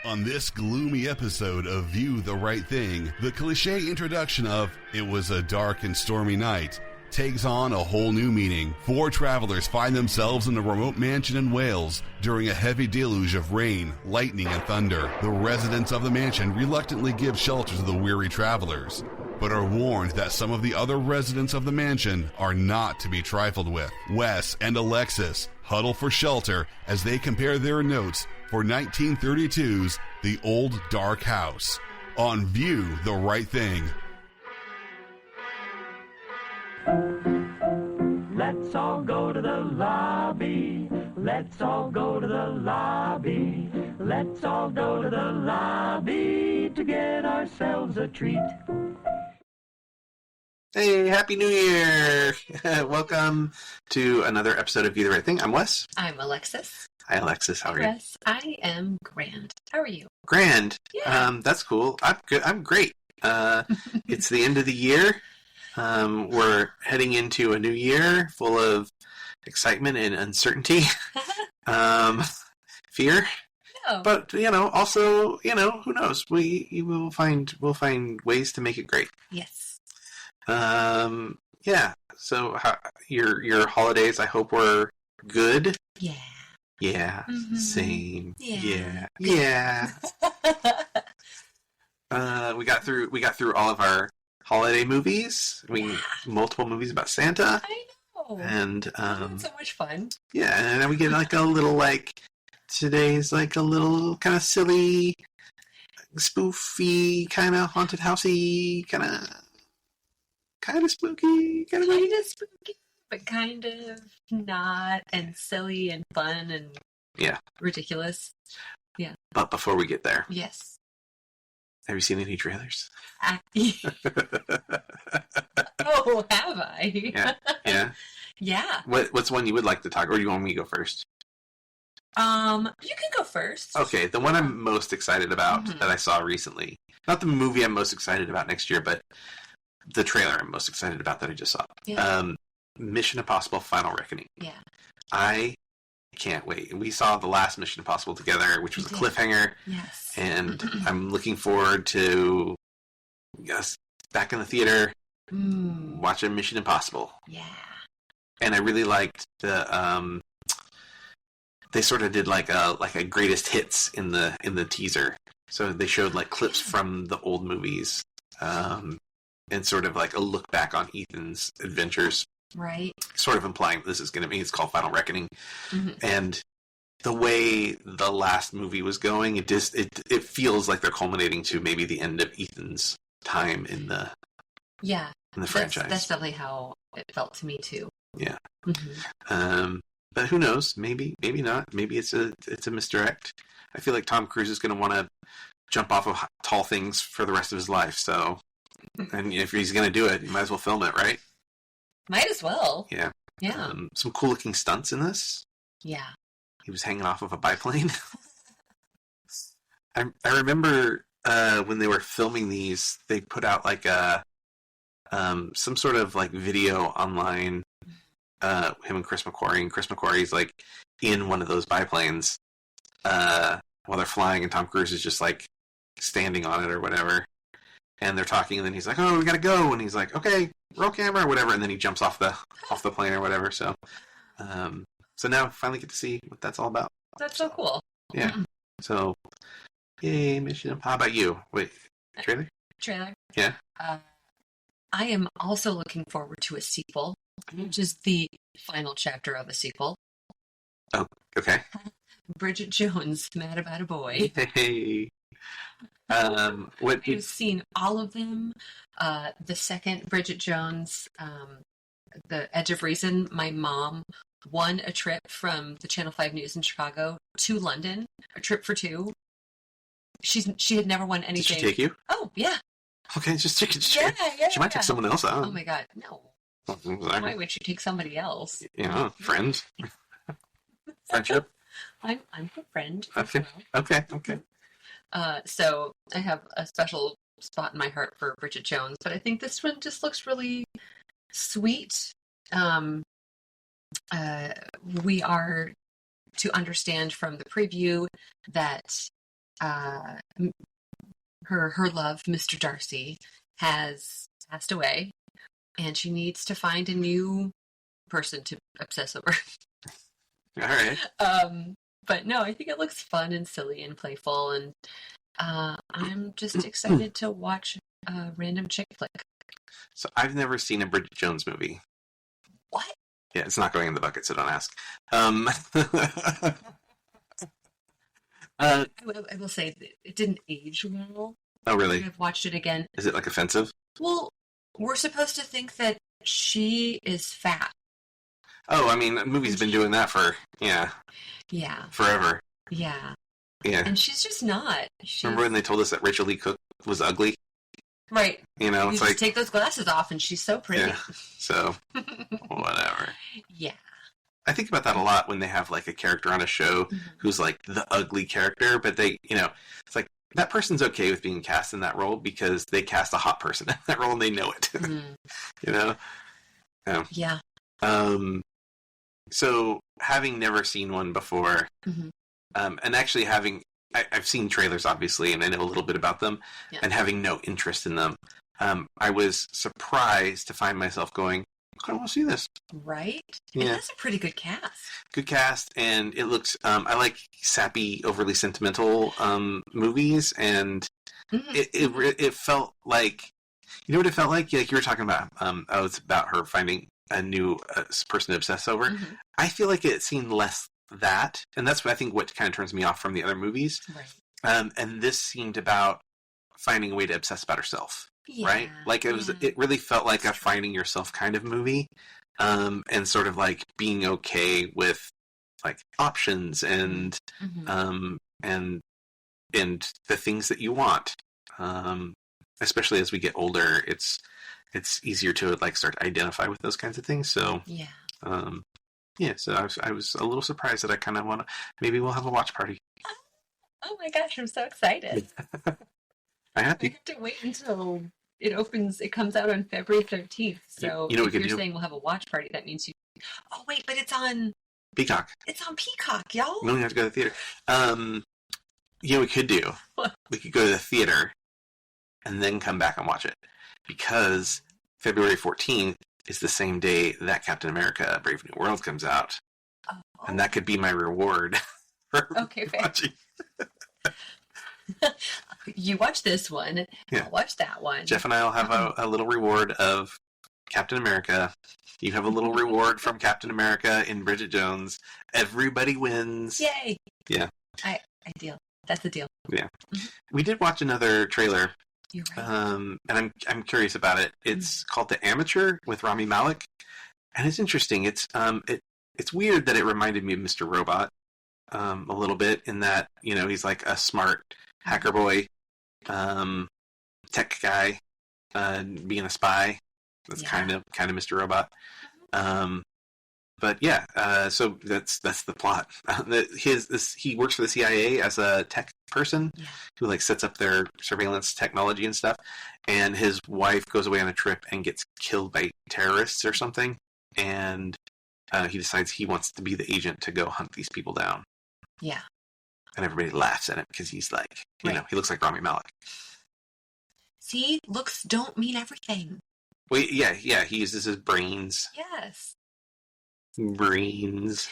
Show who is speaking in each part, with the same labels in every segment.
Speaker 1: On this gloomy episode of View the Right Thing, the cliche introduction of "it was a dark and stormy night" takes on a whole new meaning. Four travelers find themselves in a remote mansion in Wales during a heavy deluge of rain, lightning, and thunder. The residents of the mansion reluctantly give shelter to the weary travelers, but are warned that some of the other residents of the mansion are not to be trifled with. Wes and Alexis huddle for shelter as they compare their notes for 1932's The Old Dark House on View the Right Thing.
Speaker 2: Let's all go to the lobby. Let's all go to the lobby. Let's all go to the lobby to get ourselves a treat.
Speaker 3: Hey, Happy New Year! Welcome to another episode of View the Right Thing. I'm Wes.
Speaker 4: I'm Alexis.
Speaker 3: Hi, Alexis. How are you?
Speaker 4: Yes, I am grand. How are you?
Speaker 3: Grand.
Speaker 4: Yeah.
Speaker 3: That's cool. I'm good. I'm great. It's the end of the year. We're heading into a new year full of excitement and uncertainty. Fear.
Speaker 4: No.
Speaker 3: But, also, who knows? We'll find ways to make it great.
Speaker 4: Yes.
Speaker 3: Yeah. So your holidays, I hope, were good.
Speaker 4: Yeah.
Speaker 3: Yeah.
Speaker 4: Mm-hmm.
Speaker 3: Same.
Speaker 4: Yeah.
Speaker 3: Yeah. We got through all of our holiday movies. Multiple movies about Santa.
Speaker 4: I know.
Speaker 3: And
Speaker 4: It's so much fun.
Speaker 3: yeah, and then we get like a little today's like a little kind of silly, spoofy, kind of haunted housey, kind of spooky, kind of
Speaker 4: spooky, but kind of not, and silly and fun and ridiculous. Yeah.
Speaker 3: But before we get there,
Speaker 4: Yes.
Speaker 3: have you seen any trailers?
Speaker 4: Oh, have I?
Speaker 3: Yeah.
Speaker 4: Yeah.
Speaker 3: What's one you would like to talk, or do you want me to go first?
Speaker 4: You can go first.
Speaker 3: Okay, the one I'm most excited about
Speaker 4: Mm-hmm.
Speaker 3: that I saw recently. Not the movie I'm most excited about next year, but the trailer I'm most excited about that I just saw.
Speaker 4: Yeah.
Speaker 3: Mission Impossible Final Reckoning.
Speaker 4: Yeah.
Speaker 3: I can't wait. We saw the last Mission Impossible together, which was a cliffhanger,
Speaker 4: Yes.
Speaker 3: and I'm looking forward to us back in the theater watching Mission Impossible.
Speaker 4: Yeah.
Speaker 3: And I really liked the they sort of did like a greatest hits in the teaser. So they showed like clips from the old movies, and sort of like a look back on Ethan's adventures.
Speaker 4: Right.
Speaker 3: Sort of implying this is going to be, it's called Final Reckoning.
Speaker 4: Mm-hmm.
Speaker 3: And the way the last movie was going, it feels like they're culminating to maybe the end of Ethan's time in the franchise.
Speaker 4: That's definitely how it felt to me too.
Speaker 3: Yeah.
Speaker 4: Mm-hmm.
Speaker 3: But who knows? Maybe not. Maybe it's a misdirect. I feel like Tom Cruise is going to want to jump off of tall things for the rest of his life. So, and if he's going to do it, you might as well film it, right?
Speaker 4: Might as well.
Speaker 3: Yeah.
Speaker 4: Yeah.
Speaker 3: Some cool looking stunts in this.
Speaker 4: Yeah.
Speaker 3: He was hanging off of a biplane. I remember when they were filming these, they put out like some sort of like video online. Him and Chris McQuarrie, and Chris McQuarrie's like in one of those biplanes while they're flying, and Tom Cruise is just like standing on it or whatever. And they're talking, and then he's like, "Oh, we gotta go," and he's like, "Okay, roll camera," or whatever, and then he jumps off the plane or whatever. So, so now I finally get to see what that's all about.
Speaker 4: That's so cool.
Speaker 3: Yeah. So, yay, Mission. How about you? Wait, trailer?
Speaker 4: Trailer.
Speaker 3: Yeah.
Speaker 4: I am also looking forward to a sequel, which is the final chapter of a sequel.
Speaker 3: Oh, okay.
Speaker 4: Bridget Jones, Mad About a Boy.
Speaker 3: Hey. What?
Speaker 4: I've seen all of them. The second Bridget Jones, The Edge of Reason, my mom won a trip from the Channel 5 News in Chicago to London, a trip for two. She had never won anything.
Speaker 3: Did she take you?
Speaker 4: Oh, yeah.
Speaker 3: Okay, just checking.
Speaker 4: Yeah.
Speaker 3: She might take someone else out.
Speaker 4: Oh my God, no.
Speaker 3: Exactly.
Speaker 4: Why would she take somebody else?
Speaker 3: Friends. Friendship.
Speaker 4: I'm her friend.
Speaker 3: Okay. Okay.
Speaker 4: So I have a special spot in my heart for Bridget Jones, but I think this one just looks really sweet. We are to understand from the preview that her love, Mr. Darcy, has passed away, and she needs to find a new person to obsess over.
Speaker 3: All right.
Speaker 4: But no, I think it looks fun and silly and playful, and I'm just excited to watch a random chick flick.
Speaker 3: So I've never seen a Bridget Jones movie.
Speaker 4: What?
Speaker 3: Yeah, it's not going in the bucket, so don't ask.
Speaker 4: I will say that it didn't age well.
Speaker 3: Oh, really?
Speaker 4: I've watched it again.
Speaker 3: Is it like offensive?
Speaker 4: Well, we're supposed to think that she is fat.
Speaker 3: Oh, I mean, movies have been doing that for,
Speaker 4: Yeah.
Speaker 3: forever.
Speaker 4: Yeah.
Speaker 3: Yeah.
Speaker 4: And she's just not.
Speaker 3: Remember when they told us that Rachel Lee Cook was ugly?
Speaker 4: Right.
Speaker 3: You know, it's
Speaker 4: just
Speaker 3: like...
Speaker 4: take those glasses off and she's so pretty.
Speaker 3: Yeah, so, whatever.
Speaker 4: Yeah.
Speaker 3: I think about that a lot when they have, like, a character on a show who's, like, the ugly character, but they, you know, it's like, that person's okay with being cast in that role because they cast a hot person in that role and they know it. You know?
Speaker 4: Yeah.
Speaker 3: So, having never seen one before, and actually I've seen trailers, obviously, and I know a little bit about them, and having no interest in them, I was surprised to find myself going, I want to see this.
Speaker 4: Right?
Speaker 3: Yeah.
Speaker 4: And that's a pretty good cast.
Speaker 3: Good cast, and it looks, I like sappy, overly sentimental movies, and it felt like, you know what it felt like? Like you were talking about, it's about her finding a new person to obsess over. I feel like it seemed less that, and that's I think what kind of turns me off from the other movies.
Speaker 4: Right.
Speaker 3: And this seemed about finding a way to obsess about herself.
Speaker 4: Yeah,
Speaker 3: right? Like it really felt like a finding yourself kind of movie, and sort of like being okay with like options and and the things that you want. Especially as we get older, it's easier to like start to identify with those kinds of things. So so I was a little surprised that I kind of want to. Maybe we'll have a watch party.
Speaker 4: Oh my gosh, I'm so excited.
Speaker 3: I have
Speaker 4: to wait until it opens. It comes out on February 13th. So
Speaker 3: you know
Speaker 4: if you're saying we'll have a watch party, that means you... Oh, wait, but it's on...
Speaker 3: Peacock.
Speaker 4: It's on Peacock, y'all.
Speaker 3: We don't have to go to the theater. You know what we could do?
Speaker 4: What?
Speaker 3: We could go to the theater and then come back and watch it. Because February 14th is the same day that Captain America Brave New World comes out.
Speaker 4: Oh.
Speaker 3: And that could be my reward for watching.
Speaker 4: You watch this one. I'll watch that one.
Speaker 3: Jeff and I will have a little reward of Captain America. You have a little reward from Captain America in Bridget Jones. Everybody wins.
Speaker 4: Yay!
Speaker 3: Yeah.
Speaker 4: Ideal. That's the deal.
Speaker 3: Yeah. We did watch another trailer.
Speaker 4: You're right.
Speaker 3: And I'm curious about it. It's called The Amateur with Rami Malek, and it's interesting. It's weird that it reminded me of Mr. Robot a little bit in that, you know, he's like a smart hacker boy, tech guy, being a spy. That's kind of Mr. Robot. But yeah, so that's the plot. He works for the CIA as a tech person who like sets up their surveillance technology and stuff. And his wife goes away on a trip and gets killed by terrorists or something. And he decides he wants to be the agent to go hunt these people down.
Speaker 4: Yeah.
Speaker 3: And everybody laughs at him because he's like, you know, he looks like Rami Malek.
Speaker 4: See, looks don't mean everything.
Speaker 3: Well, yeah, he uses his brains.
Speaker 4: Yes.
Speaker 3: Brains.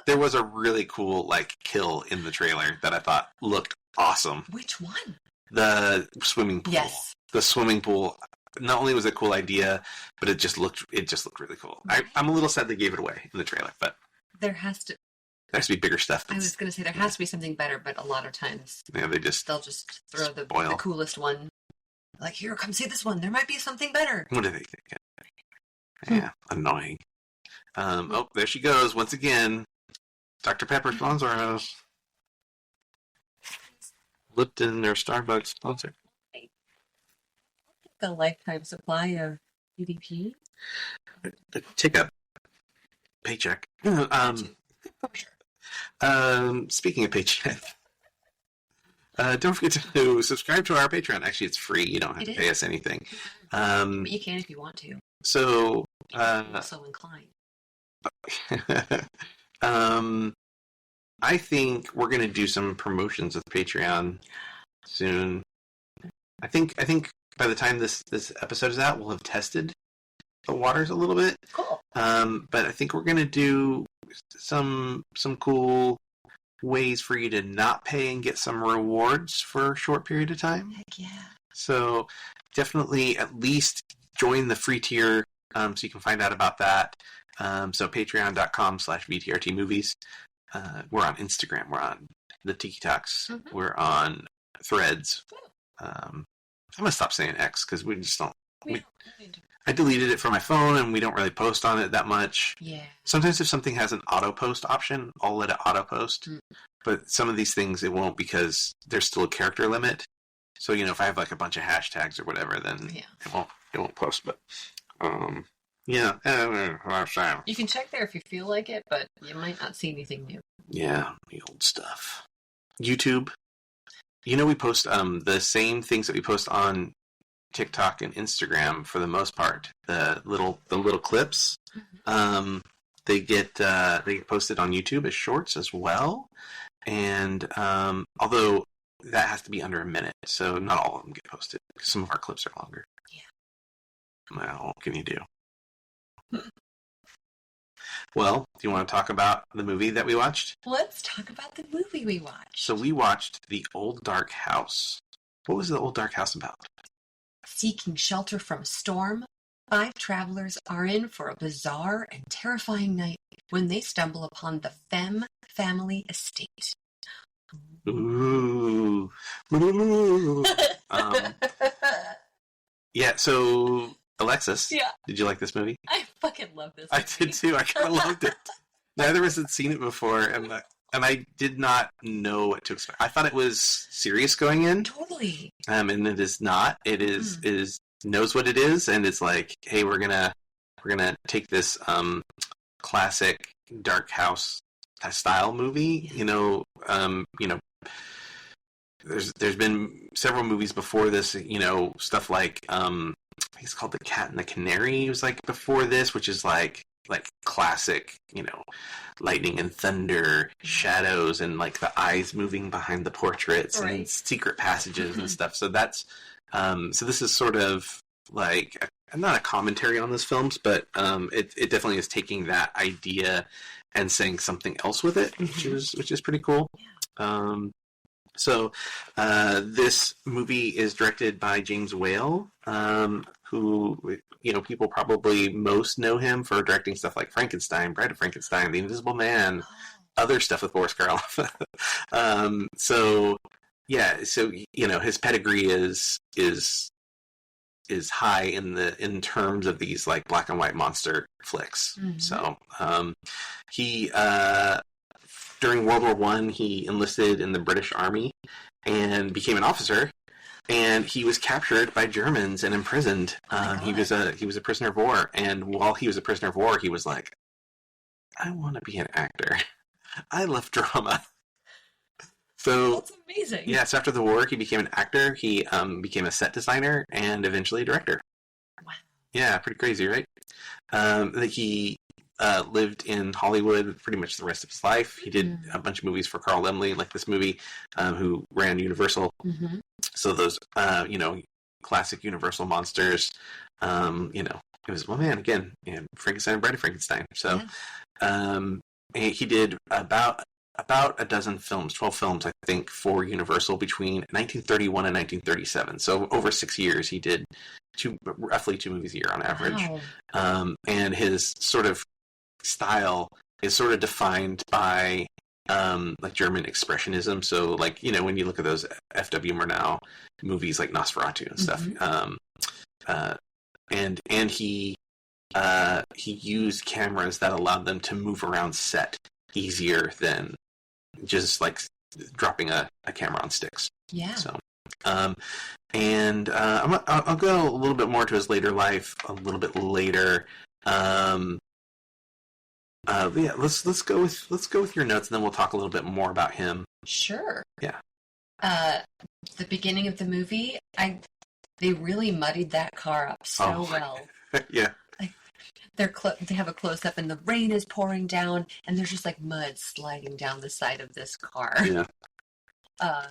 Speaker 3: There was a really cool like kill in the trailer that I thought looked awesome.
Speaker 4: Which one?
Speaker 3: The swimming pool.
Speaker 4: Yes.
Speaker 3: The swimming pool. Not only was it a cool idea, but it just looked really cool. I'm a little sad they gave it away in the trailer, but
Speaker 4: there has to
Speaker 3: be bigger stuff.
Speaker 4: I was going to say there has to be something better, but a lot of times they'll just throw the coolest one. Like, here, come see this one. There might be something better.
Speaker 3: What do they think? Yeah, annoying. Oh, there she goes once again. Dr. Pepper sponsor us. Lipton or Starbucks sponsor.
Speaker 4: A lifetime supply of EDP.
Speaker 3: Take a paycheck. Speaking of paycheck, don't forget to subscribe to our Patreon. Actually, it's free. You don't have to pay us anything.
Speaker 4: But you can if you want to.
Speaker 3: So,
Speaker 4: I'm so inclined.
Speaker 3: I think we're going to do some promotions with Patreon soon. I think by the time this episode is out, we'll have tested the waters a little bit.
Speaker 4: Cool.
Speaker 3: But I think we're going to do some cool ways for you to not pay and get some rewards for a short period of time.
Speaker 4: Heck yeah.
Speaker 3: So definitely at least join the free tier so you can find out about that. So patreon.com/VTRTmovies. We're on Instagram. We're on the Tiki Talks.
Speaker 4: Mm-hmm.
Speaker 3: We're on Threads. I'm going to stop saying X because we just don't. I deleted it from my phone and we don't really post on it that much.
Speaker 4: Yeah.
Speaker 3: Sometimes if something has an auto post option, I'll let it auto post. Mm. But some of these things it won't because there's still a character limit. So, if I have like a bunch of hashtags or whatever, then it won't post. But yeah.
Speaker 4: You can check there if you feel like it, but you might not see anything new.
Speaker 3: Yeah, the old stuff. YouTube. We post the same things that we post on TikTok and Instagram for the most part. The little clips. Mm-hmm. They get posted on YouTube as shorts as well. And although that has to be under a minute, so not all of them get posted. Some of our clips are longer.
Speaker 4: Yeah.
Speaker 3: Well, what can you do? Well, do you want to talk about the movie that we watched?
Speaker 4: Let's talk about the movie we watched.
Speaker 3: So we watched The Old Dark House. What was The Old Dark House about?
Speaker 4: Seeking shelter from a storm, 5 travelers are in for a bizarre and terrifying night when they stumble upon the Femme family estate.
Speaker 3: Ooh. Yeah, so Alexis, did you like this movie?
Speaker 4: I fucking love this
Speaker 3: movie. I did too. I kind of loved it. Neither of us had seen it before, and I did not know what to expect. I thought it was serious going in.
Speaker 4: Totally.
Speaker 3: And it is not. It is knows what it is, and it's like, hey, we're gonna take this classic dark house style movie.
Speaker 4: Yeah.
Speaker 3: There's been several movies before this. Stuff like I think it's called The Cat and the Canary. It was like before this, which is like classic, lightning and thunder, shadows, and like the eyes moving behind the portraits and secret passages and stuff. So that's so this is sort of like not a commentary on those films, but it definitely is taking that idea and saying something else with it, which is pretty cool.
Speaker 4: Yeah.
Speaker 3: So this movie is directed by James Whale, who people probably most know him for directing stuff like Frankenstein, Bride of Frankenstein, The Invisible Man, other stuff with Boris Karloff. So his pedigree is high in terms of these like black and white monster flicks. Mm-hmm. So he during World War I, he enlisted in the British Army and became an officer. And he was captured by Germans and imprisoned. He was a prisoner of war. And while he was a prisoner of war, he was like, I want to be an actor. I love drama. So
Speaker 4: that's amazing.
Speaker 3: Yeah, so after the war, he became an actor. He became a set designer and eventually a director.
Speaker 4: Wow.
Speaker 3: Yeah, pretty crazy, right? He lived in Hollywood pretty much the rest of his life. He did a bunch of movies for Carl Laemmle, like this movie, who ran Universal. Mm-hmm. So those, classic Universal monsters, it was, Frankenstein and Bride of Frankenstein. So he did about a dozen films, 12 films, I think, for Universal between 1931 and 1937. So over 6 years, he did roughly 2 movies a year on average. Wow. And his sort of style is sort of defined by like German expressionism. So like, when you look at those F.W. Murnau movies like Nosferatu and stuff, and he used cameras that allowed them to move around set easier than just like dropping a camera on sticks.
Speaker 4: Yeah.
Speaker 3: So, I'll go a little bit more to his later life a little bit later. Let's go with your notes, and then we'll talk a little bit more about him.
Speaker 4: Sure.
Speaker 3: Yeah.
Speaker 4: The beginning of the movie, they really muddied that car up so well.
Speaker 3: Yeah.
Speaker 4: Like, they have a close up and the rain is pouring down and there's just like mud sliding down the side of this car.
Speaker 3: Yeah. I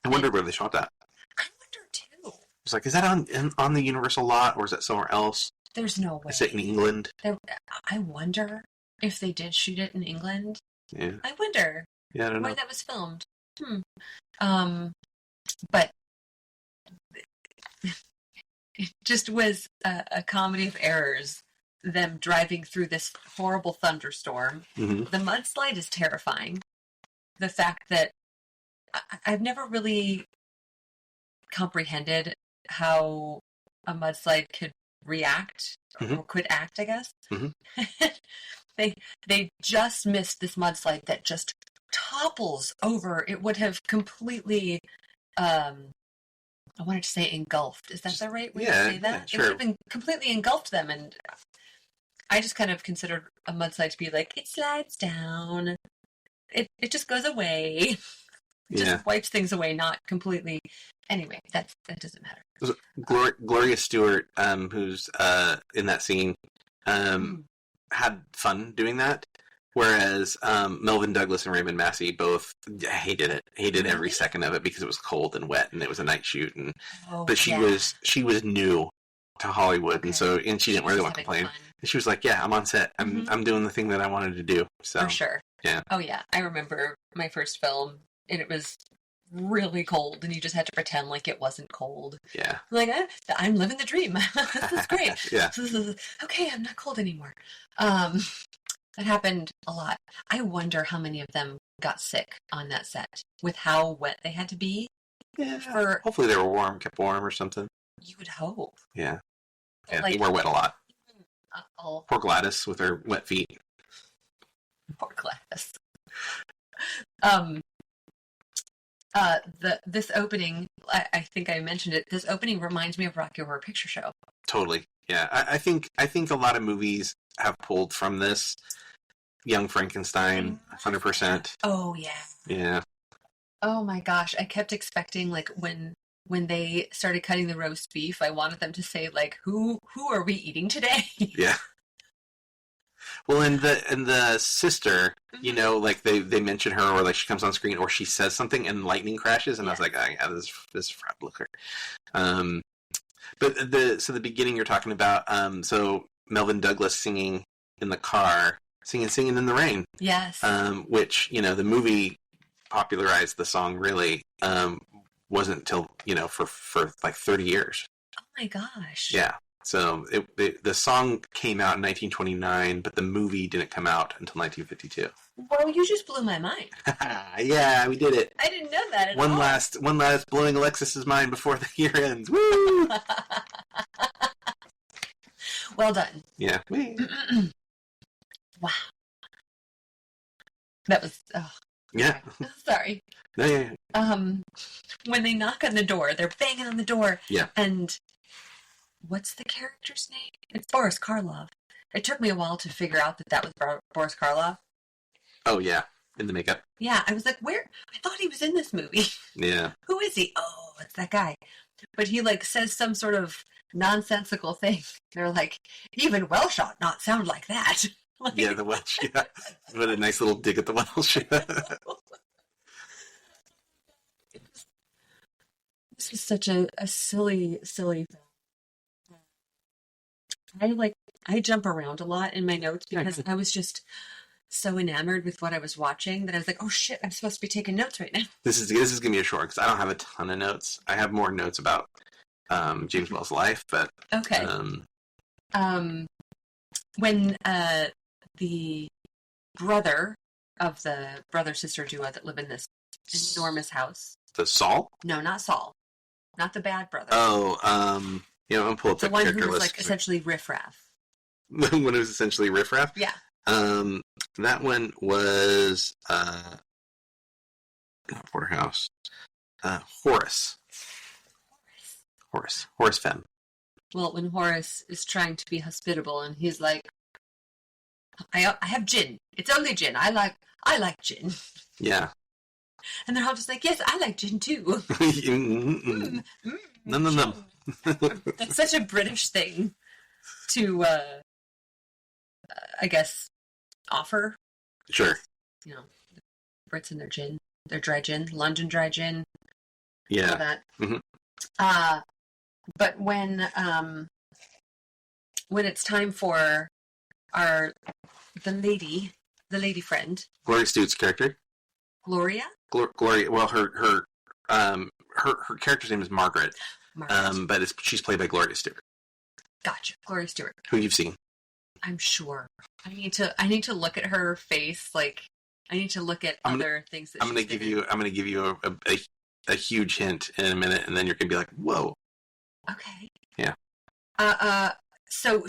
Speaker 3: wondered where they shot that.
Speaker 4: I wonder too.
Speaker 3: It's like, is that on the Universal lot or is that somewhere else?
Speaker 4: There's no way.
Speaker 3: Is it in England?
Speaker 4: I wonder if they did shoot it in England.
Speaker 3: Yeah.
Speaker 4: I wonder.
Speaker 3: Yeah, I don't know.
Speaker 4: Where that was filmed. But it just was a comedy of errors. Them driving through this horrible thunderstorm.
Speaker 3: Mm-hmm.
Speaker 4: The mudslide is terrifying. The fact that I've never really comprehended how a mudslide could react or could act, I guess. Mm-hmm. They just missed this mudslide that just topples over. It would have completely, I wanted to say engulfed. Is that the right way to say that?
Speaker 3: Yeah, sure.
Speaker 4: It would have been completely engulfed them, and I just kind of considered a mudslide to be like, it slides down. It just goes away. It just wipes things away, not completely. Anyway, that doesn't matter.
Speaker 3: Gloria Stewart, who's in that scene, had fun doing that, whereas Melvin Douglas and Raymond Massey both hated it. Hated every second of it because it was cold and wet and it was a night shoot. But she was new to Hollywood, and she didn't really want to complain. And she was like, "Yeah, I'm on set. I'm doing the thing that I wanted to do." So
Speaker 4: for sure.
Speaker 3: Yeah.
Speaker 4: Oh yeah, I remember my first film, and it was really cold, and you just had to pretend like it wasn't cold.
Speaker 3: Yeah.
Speaker 4: Like I'm living the dream. This is great.
Speaker 3: Yeah.
Speaker 4: Okay, I'm not cold anymore. That happened a lot. I wonder how many of them got sick on that set with how wet they had to be.
Speaker 3: Yeah. Hopefully they were kept warm or something.
Speaker 4: You would hope.
Speaker 3: Yeah. Yeah, they were wet a lot. Poor Gladys with her wet feet.
Speaker 4: Poor Gladys. This opening, I think I mentioned it. This opening reminds me of Rocky Horror Picture Show.
Speaker 3: Totally. Yeah, I think a lot of movies have pulled from this. Young Frankenstein, 100%.
Speaker 4: Oh yeah.
Speaker 3: Yeah.
Speaker 4: Oh my gosh, I kept expecting like when they started cutting the roast beef, I wanted them to say like, "Who are we eating today?"
Speaker 3: Yeah. Well, and the sister, you know, like they mention her, or like she comes on screen, or she says something, and lightning crashes, and I was like, "Oh yeah, this is Fred Looker." But the beginning you're talking about, so Melvin Douglas singing in the car, singing in the rain.
Speaker 4: Yes.
Speaker 3: Which, you know, the movie popularized the song really. Wasn't until, you know, for like 30 years.
Speaker 4: Oh my gosh.
Speaker 3: Yeah. So the song came out in 1929, but the movie didn't come out until 1952.
Speaker 4: Well, you just blew my mind.
Speaker 3: Yeah, we did it.
Speaker 4: I didn't know that at all.
Speaker 3: One last blowing Alexis's mind before the year ends. Woo!
Speaker 4: Well done.
Speaker 3: Yeah.
Speaker 4: Wow. That was. Oh.
Speaker 3: Yeah.
Speaker 4: Sorry.
Speaker 3: No, yeah.
Speaker 4: When they knock on the door, they're banging on the door.
Speaker 3: Yeah.
Speaker 4: And what's the character's name? It's Boris Karloff. It took me a while to figure out that was Boris Karloff.
Speaker 3: Oh yeah, in the makeup.
Speaker 4: Yeah, I was like, where? I thought he was in this movie.
Speaker 3: Yeah.
Speaker 4: Who is he? Oh, it's that guy. But he like says some sort of nonsensical thing. They're like, even Welsh ought not sound like that. Like,
Speaker 3: yeah, the Welsh. Yeah. What a nice little dig at the Welsh.
Speaker 4: This was such a silly film. I jump around a lot in my notes because I was just so enamored with what I was watching that I was like, oh shit, I'm supposed to be taking notes right now. This
Speaker 3: is gonna be a short because I don't have a ton of notes. I have more notes about James Well's life, but
Speaker 4: okay. When the brother of the brother-sister duo that live in this enormous house.
Speaker 3: The Saul?
Speaker 4: No, not Saul. Not the bad brother.
Speaker 3: Oh, I'm gonna pull up the
Speaker 4: one
Speaker 3: character
Speaker 4: who was
Speaker 3: list.
Speaker 4: like essentially riffraff.
Speaker 3: The one who was essentially riffraff?
Speaker 4: Yeah.
Speaker 3: That one was not Porterhouse. Horace Femme.
Speaker 4: Well, when Horace is trying to be hospitable and he's like, I have gin. It's only gin. I like gin.
Speaker 3: Yeah.
Speaker 4: And they're all just like, yes, I like gin too.
Speaker 3: No.
Speaker 4: That's such a British thing to I guess, offer.
Speaker 3: Sure.
Speaker 4: You know, Brits and their gin, their dry gin, London dry gin.
Speaker 3: Yeah.
Speaker 4: All that.
Speaker 3: Mm-hmm.
Speaker 4: But when it's time for the lady friend,
Speaker 3: Gloria Stewart's character.
Speaker 4: Gloria.
Speaker 3: Gloria. Well, her character's name is Margaret. But she's played by Gloria Stewart.
Speaker 4: Gotcha, Gloria Stewart.
Speaker 3: Who you've seen?
Speaker 4: I'm sure. I need to look at her face. Like, I need to look at other things that
Speaker 3: I'm going to give you a huge hint in a minute, and then you're going to be like, "Whoa."
Speaker 4: Okay.
Speaker 3: Yeah.
Speaker 4: So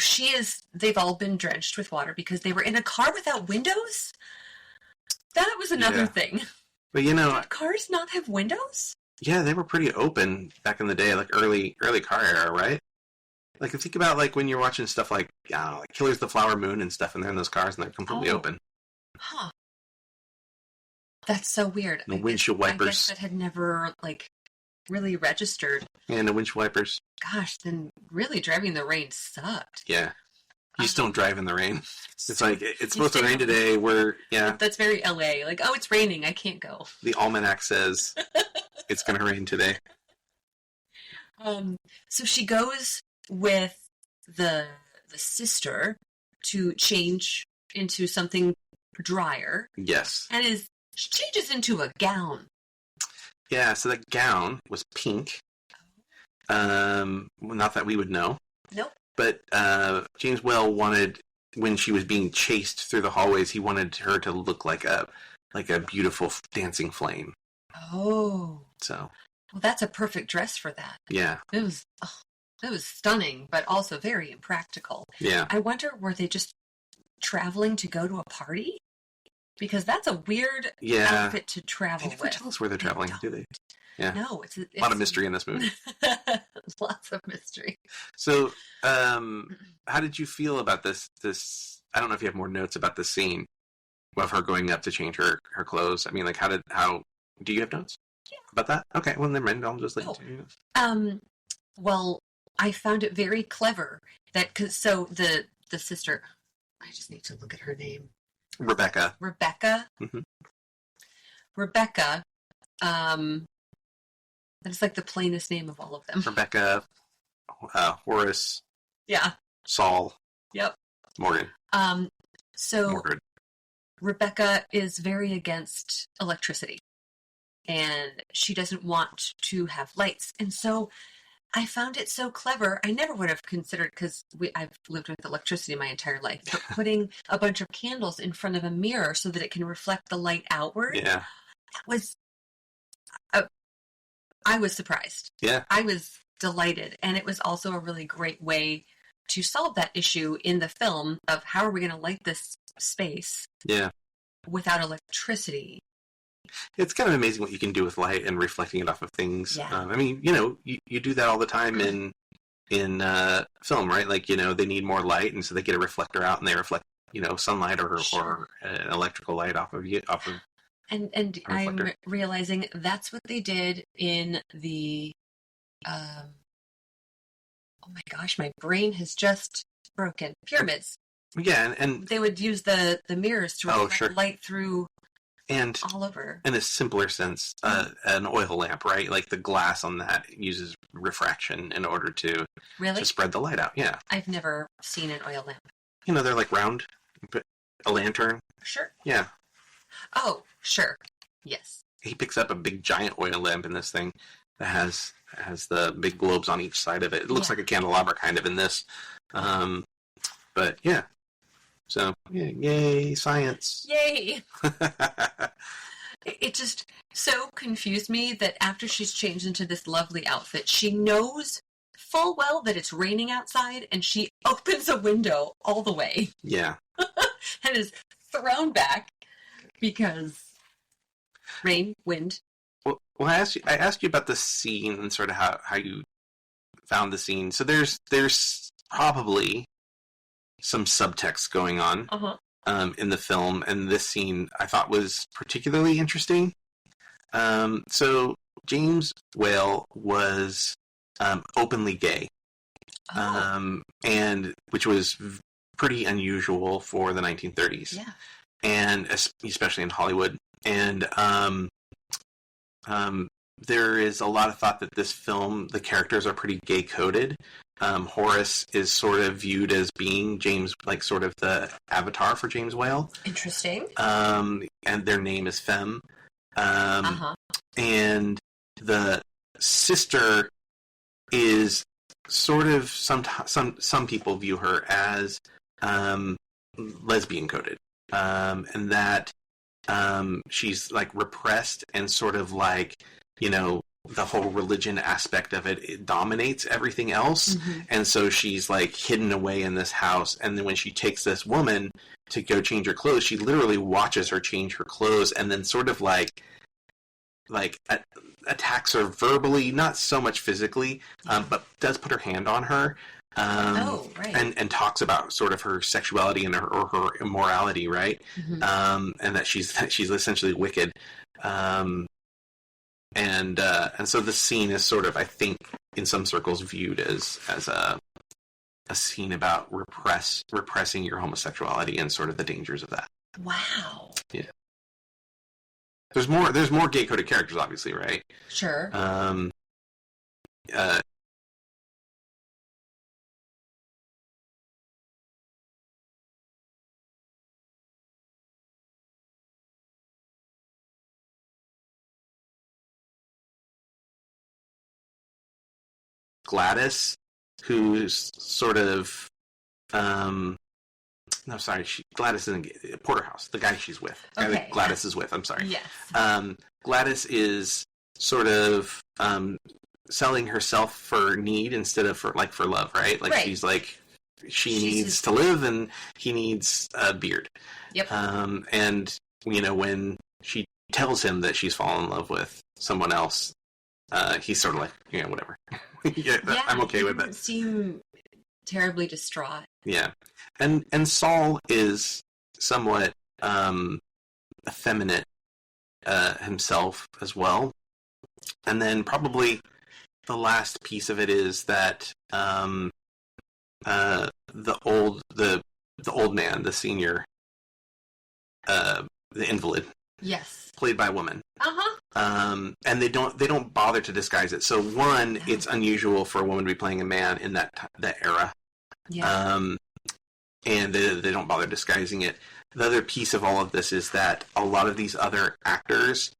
Speaker 4: they've all been drenched with water because they were in a car without windows? That was another thing.
Speaker 3: But
Speaker 4: did cars not have windows?
Speaker 3: Yeah, they were pretty open back in the day, like early car era, right? Like, think about like when you're watching stuff like, like Killers of the Flower Moon and stuff, and they're in those cars and they're completely open.
Speaker 4: Huh. That's so weird.
Speaker 3: No windshield wipers.
Speaker 4: I guess that had never really registered.
Speaker 3: Yeah, no windshield wipers.
Speaker 4: Gosh, then really driving in the rain sucked.
Speaker 3: Yeah. You just don't drive in the rain. It's like, it's supposed to rain today.
Speaker 4: That's very LA. Like, oh, it's raining. I can't go.
Speaker 3: The almanac says it's going to rain today.
Speaker 4: So she goes with the sister to change into something drier.
Speaker 3: Yes.
Speaker 4: And she changes into a gown.
Speaker 3: Yeah, so that gown was pink. Not that we would know.
Speaker 4: Nope.
Speaker 3: But James Whale wanted, when she was being chased through the hallways, he wanted her to look like a beautiful dancing flame.
Speaker 4: Oh.
Speaker 3: So.
Speaker 4: Well, that's a perfect dress for that.
Speaker 3: Yeah.
Speaker 4: It was stunning, but also very impractical.
Speaker 3: Yeah.
Speaker 4: I wonder, were they just traveling to go to a party? Because that's a weird outfit to travel with.
Speaker 3: They never tell us where they're traveling, do they? Yeah.
Speaker 4: No, it's a
Speaker 3: lot of mystery in this movie.
Speaker 4: Lots of mystery.
Speaker 3: So, how did you feel about this? I don't know if you have more notes about this scene of her going up to change her clothes. I mean, like, how do you have notes about that? Okay, well, never mind. I'll just let you know.
Speaker 4: Well, I found it very clever so the sister, I just need to look at her name.
Speaker 3: Rebecca.
Speaker 4: Mm-hmm. Rebecca. That's like the plainest name of all of them.
Speaker 3: Rebecca, Horace.
Speaker 4: Yeah.
Speaker 3: Saul.
Speaker 4: Yep.
Speaker 3: Morgan.
Speaker 4: So
Speaker 3: Mordred.
Speaker 4: Rebecca is very against electricity, and she doesn't want to have lights. And so I found it so clever. I never would have considered, because I've lived with electricity my entire life, but putting a bunch of candles in front of a mirror so that it can reflect the light outward.
Speaker 3: Yeah.
Speaker 4: That was. I was surprised.
Speaker 3: Yeah.
Speaker 4: I was delighted. And it was also a really great way to solve that issue in the film of how are we going to light this space without electricity.
Speaker 3: It's kind of amazing what you can do with light and reflecting it off of things.
Speaker 4: Yeah.
Speaker 3: I mean, you do that all the time in film, right? Like, they need more light, and so they get a reflector out and they reflect, sunlight or an electrical light off of.
Speaker 4: And I'm realizing that's what they did in the, oh my gosh, my brain has just broken. Pyramids.
Speaker 3: Yeah, and
Speaker 4: they would use the mirrors to reflect light through
Speaker 3: and
Speaker 4: all over.
Speaker 3: In a simpler sense, an oil lamp, right? Like the glass on that uses refraction in order to spread the light out. Yeah.
Speaker 4: I've never seen an oil lamp.
Speaker 3: They're like round, but a lantern.
Speaker 4: Sure.
Speaker 3: Yeah.
Speaker 4: Oh, sure. Yes.
Speaker 3: He picks up a big giant oil lamp in this thing that has the big globes on each side of it. It looks like a candelabra kind of in this. But yeah. So, yay, science.
Speaker 4: Yay. It just so confused me that after she's changed into this lovely outfit, she knows full well that it's raining outside, and she opens a window all the way.
Speaker 3: Yeah.
Speaker 4: And is thrown back because rain, wind.
Speaker 3: Well, I asked you about the scene and sort of how you found the scene. So there's probably some subtext going on in the film, and this scene I thought was particularly interesting. So James Whale was openly gay, and which was pretty unusual for the 1930s.
Speaker 4: Yeah.
Speaker 3: And especially in Hollywood. And there is a lot of thought that this film, the characters are pretty gay-coded. Horace is sort of viewed as being James, like sort of the avatar for James Whale.
Speaker 4: Interesting.
Speaker 3: And their name is Femme. And the sister is sort of, some people view her as lesbian coded. And that she's like repressed and sort of like, you know, the whole religion aspect of it dominates everything else. And so she's like hidden away in this house. And then when she takes this woman to go change her clothes, she literally watches her change her clothes and then sort of like attacks her verbally, not so much physically, but does put her hand on her.
Speaker 4: Right.
Speaker 3: And talks about sort of her sexuality and her immorality, right? And that she's essentially wicked. And so the scene is sort of, I think, in some circles viewed as a scene about repressing your homosexuality and sort of the dangers of that.
Speaker 4: Wow.
Speaker 3: Yeah. There's more gay coded characters, obviously, right?
Speaker 4: Sure.
Speaker 3: Gladys, who's sort of Gladys isn't Porterhouse, the guy she's with.
Speaker 4: Okay,
Speaker 3: that Gladys is with, I'm sorry.
Speaker 4: Yes.
Speaker 3: Gladys is sort of selling herself for need instead of for love, right? Like she's like she needs to live and he needs a beard.
Speaker 4: Yep.
Speaker 3: And you know, when she tells him that she's fallen in love with someone else, he's sort of like, yeah, whatever. I'm okay with it.
Speaker 4: Seem terribly distraught.
Speaker 3: Yeah, and Saul is somewhat effeminate himself as well. And then probably the last piece of it is that the old man, the senior, the invalid,
Speaker 4: yes,
Speaker 3: played by a woman. And they don't bother to disguise it. So one, it's unusual for a woman to be playing a man in that era.
Speaker 4: Yeah.
Speaker 3: And they don't bother disguising it. The other piece of all of this is that a lot of these other actors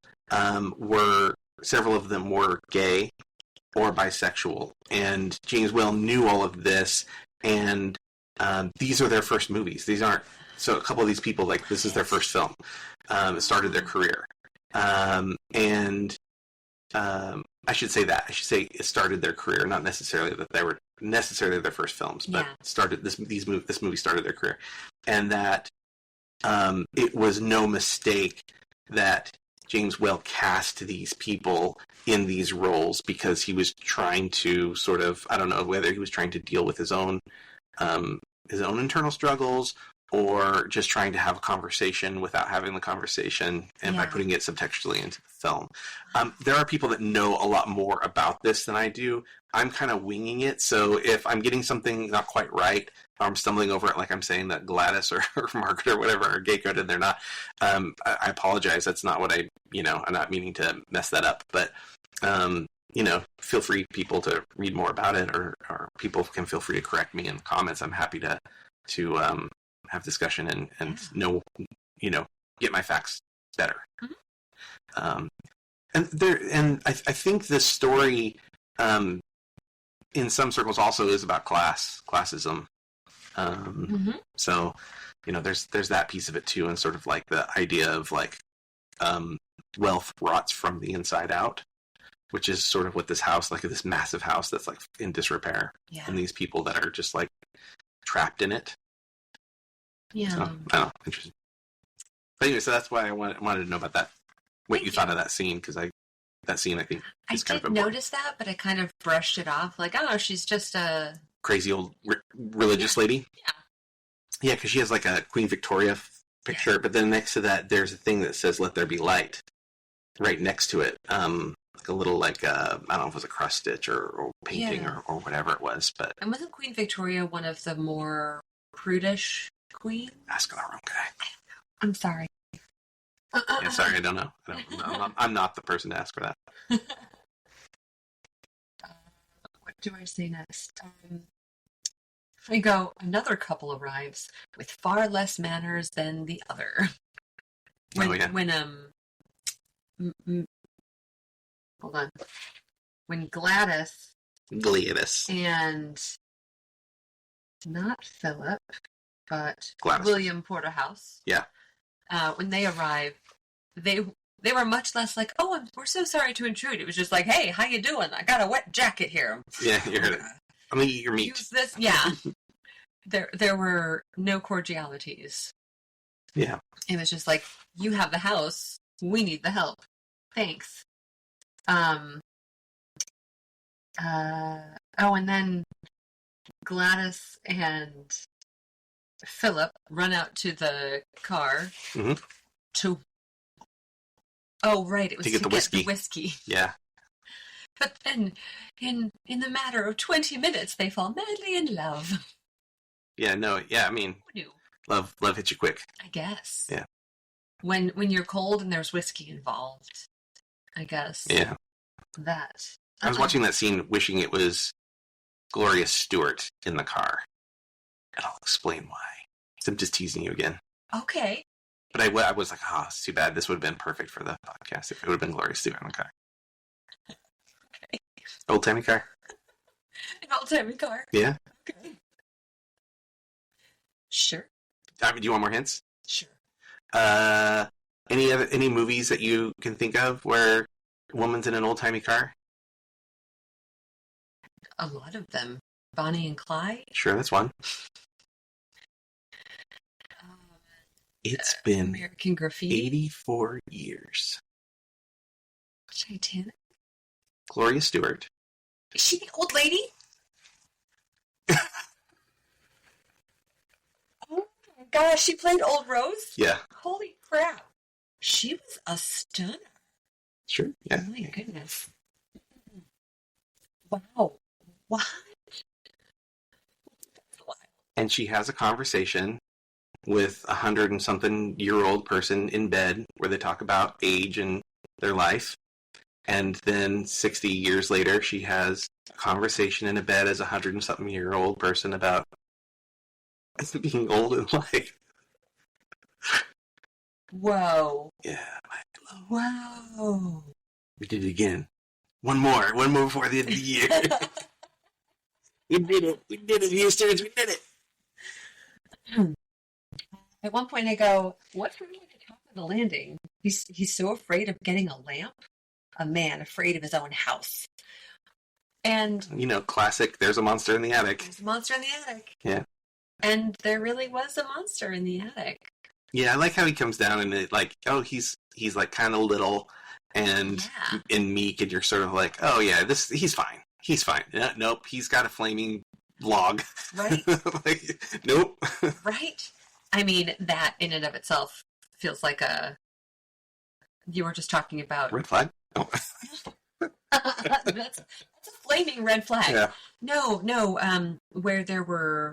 Speaker 3: several of them were gay or bisexual, and James Whale knew all of this, and these are their first movies. These aren't, so a couple of these people, like, this is their first film. It started their career. I should say it started their career, not necessarily that they were necessarily their first films, but this movie started their career, and that it was no mistake that James Whale cast these people in these roles because he was trying to sort of, I don't know whether he was trying to deal with his own internal struggles or just trying to have a conversation without having the conversation and by putting it subtextually into the film. There are people that know a lot more about this than I do. I'm kind of winging it, so if I'm getting something not quite right, or I'm stumbling over it like I'm saying that Gladys or Margaret or whatever are gay-coded, they're not, I apologize. That's not what I'm not meaning to mess that up, but feel free, people, to read more about it, or people can feel free to correct me in comments. I'm happy to have discussion and know, get my facts better. Mm-hmm. I think this story, in some circles, also is about classism. So, there's that piece of it too, and sort of like the idea of like wealth rots from the inside out, which is sort of what this house, like this massive house that's like in disrepair, and these people that are just like trapped in it. Yeah. So, I don't know, interesting. But anyway, so that's why I wanted to know about that. What you thought of that scene, because that scene I think is kind of important.
Speaker 4: I did notice that, but I kind of brushed it off. Like, oh, she's just a
Speaker 3: crazy old religious lady. Yeah, because she has like a Queen Victoria picture, but then next to that, there's a thing that says "Let there be light" right next to it. Like a little I don't know if it was a cross stitch or painting or whatever it was. But
Speaker 4: and wasn't Queen Victoria one of the more prudish queen.
Speaker 3: Ask the wrong guy.
Speaker 4: I'm sorry.
Speaker 3: Yeah, sorry, I don't know. I'm not the person to ask for that.
Speaker 4: What do I say next? I go, another couple arrives with far less manners than the other. When hold on. When Gladys and not Philip, but
Speaker 3: Gladys.
Speaker 4: William Porterhouse.
Speaker 3: Yeah.
Speaker 4: When they arrived, they were much less like, oh, we're so sorry to intrude. It was just like, hey, how you doing? I got a wet jacket here.
Speaker 3: Yeah, you heard it. I'm gonna eat your meat.
Speaker 4: Use this. Yeah. There were no cordialities.
Speaker 3: Yeah.
Speaker 4: It was just like, you have the house. We need the help. Thanks. And then Gladys and Philip run out to the car to... Oh, right. It was to get the whiskey.
Speaker 3: Yeah.
Speaker 4: But then, in the matter of 20 minutes, they fall madly in love.
Speaker 3: Yeah, no, yeah, I mean, love hits you quick.
Speaker 4: I guess.
Speaker 3: Yeah.
Speaker 4: When you're cold and there's whiskey involved, I guess.
Speaker 3: Yeah.
Speaker 4: That.
Speaker 3: I was watching that scene wishing it was Gloria Stewart in the car. And I'll explain why. So I'm just teasing you again.
Speaker 4: Okay.
Speaker 3: But I was like, it's too bad. This would have been perfect for the podcast if it would have been Gloria Stewart in the car.
Speaker 4: Okay.
Speaker 3: Old-timey car.
Speaker 4: An old-timey car.
Speaker 3: Yeah.
Speaker 4: Okay. Sure.
Speaker 3: I mean, do you want more hints?
Speaker 4: Sure.
Speaker 3: Any movies that you can think of where a woman's in an old-timey car?
Speaker 4: A lot of them. Bonnie and Clyde?
Speaker 3: Sure, that's one. It's been
Speaker 4: American Graffiti.
Speaker 3: 84 years.
Speaker 4: Titanic.
Speaker 3: Gloria Stewart.
Speaker 4: Is she the old lady? Oh my gosh, she played Old Rose?
Speaker 3: Yeah.
Speaker 4: Holy crap. She was a stunner.
Speaker 3: Sure, yeah.
Speaker 4: Oh my goodness. Wow. What?
Speaker 3: And she has a conversation with 100-and-something-year-old person in bed where they talk about age and their life. And then 60 years later, she has a conversation in a bed as a 100-and-something-year-old person about being old in life.
Speaker 4: Whoa.
Speaker 3: Yeah.
Speaker 4: Wow.
Speaker 3: We did it again. One more before the end of the year. We did it, Houston. We did it.
Speaker 4: At one point I go, what's wrong with the top of the landing? He's so afraid of getting a lamp. A man afraid of his own house. And...
Speaker 3: classic, there's a monster in the attic.
Speaker 4: There's a monster in the attic.
Speaker 3: Yeah.
Speaker 4: And there really was a monster in the attic.
Speaker 3: Yeah, I like how he comes down and he's like kind of little and meek, and you're sort of like, oh yeah, he's fine. He's fine. Nope, he's got a flaming log.
Speaker 4: Right.
Speaker 3: Nope.
Speaker 4: Right. I mean, that in and of itself feels like you were just talking about...
Speaker 3: Red flag? Oh.
Speaker 4: That's a flaming red flag.
Speaker 3: Yeah.
Speaker 4: No, where there were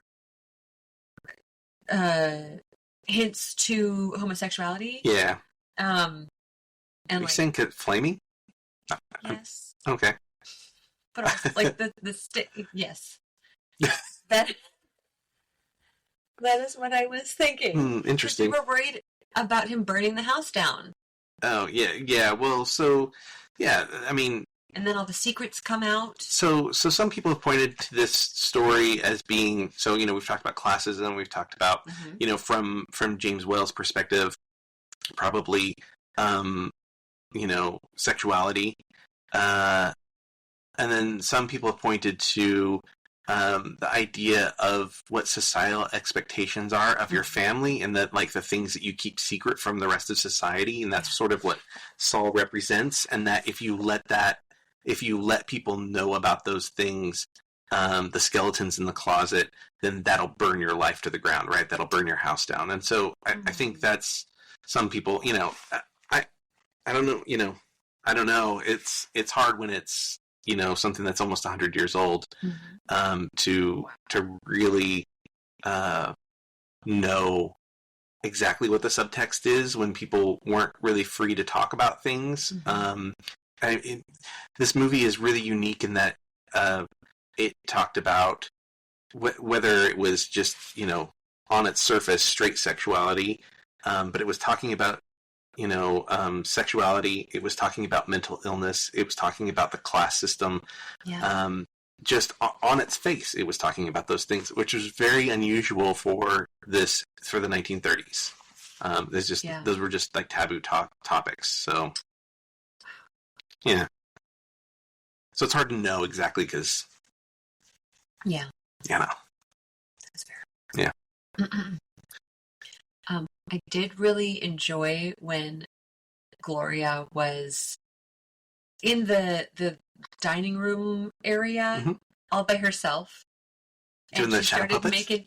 Speaker 4: hints to homosexuality.
Speaker 3: Yeah.
Speaker 4: And
Speaker 3: you're saying flaming?
Speaker 4: Yes.
Speaker 3: Okay.
Speaker 4: But also, like, yes. That is what I was thinking.
Speaker 3: Interesting.
Speaker 4: We were worried about him burning the house down.
Speaker 3: Oh, yeah. Well, so, yeah, I mean...
Speaker 4: And then all the secrets come out.
Speaker 3: So some people have pointed to this story as being... So, we've talked about classism, we've talked about, from James Whale's perspective, probably, sexuality. And then some people have pointed to the idea of what societal expectations are of your family, and that, like, the things that you keep secret from the rest of society, and that's sort of what Saul represents, and that if you let people know about those things, the skeletons in the closet, then that'll burn your life to the ground, right? That'll burn your house down. And so I think that's some people, I don't know, I don't know. It's hard when it's, something that's almost 100 years old, to really know exactly what the subtext is when people weren't really free to talk about things. This movie is really unique in that it talked about whether it was just, on its surface, straight sexuality, but it was talking about, sexuality. It was talking about mental illness. It was talking about the class system.
Speaker 4: Yeah.
Speaker 3: Just on its face, it was talking about those things, which was very unusual for the 1930s. Those were just like taboo topics. So, yeah. So it's hard to know exactly because,
Speaker 4: yeah, that's fair.
Speaker 3: Yeah.
Speaker 4: I did really enjoy when Gloria was in the dining room area all by herself,
Speaker 3: doing the shadow puppets?
Speaker 4: Making,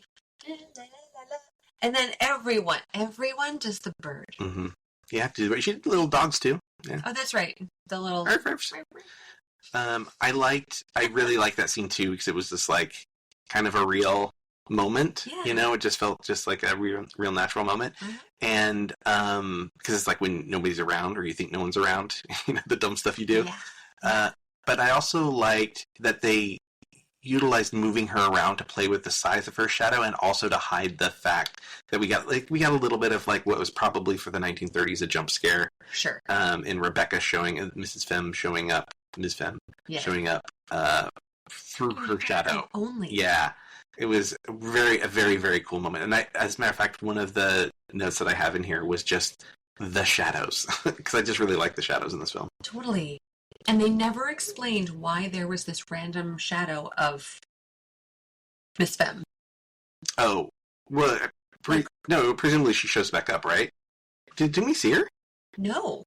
Speaker 4: and then everyone does the bird.
Speaker 3: Mm-hmm. You have to. She did little dogs too. Yeah.
Speaker 4: Oh, that's right. The little.
Speaker 3: I really liked that scene too because it was just like kind of a real moment. Yeah. It just felt just like a real natural moment. Mm-hmm. And because it's like when nobody's around or you think no one's around, the dumb stuff you do. Yeah. But I also liked that they utilized moving her around to play with the size of her shadow and also to hide the fact that we got a little bit of like what was probably for the 1930s a jump scare.
Speaker 4: Sure.
Speaker 3: In Rebecca Mrs. Femme showing up, Ms. Femme showing up through her shadow.
Speaker 4: Only.
Speaker 3: Yeah. It was a very, very cool moment. And as a matter of fact, one of the notes that I have in here was just the shadows. Because I just really like the shadows in this film.
Speaker 4: Totally. And they never explained why there was this random shadow of Miss Femme.
Speaker 3: Oh. Well, no, presumably she shows back up, right? Didn't we see her?
Speaker 4: No.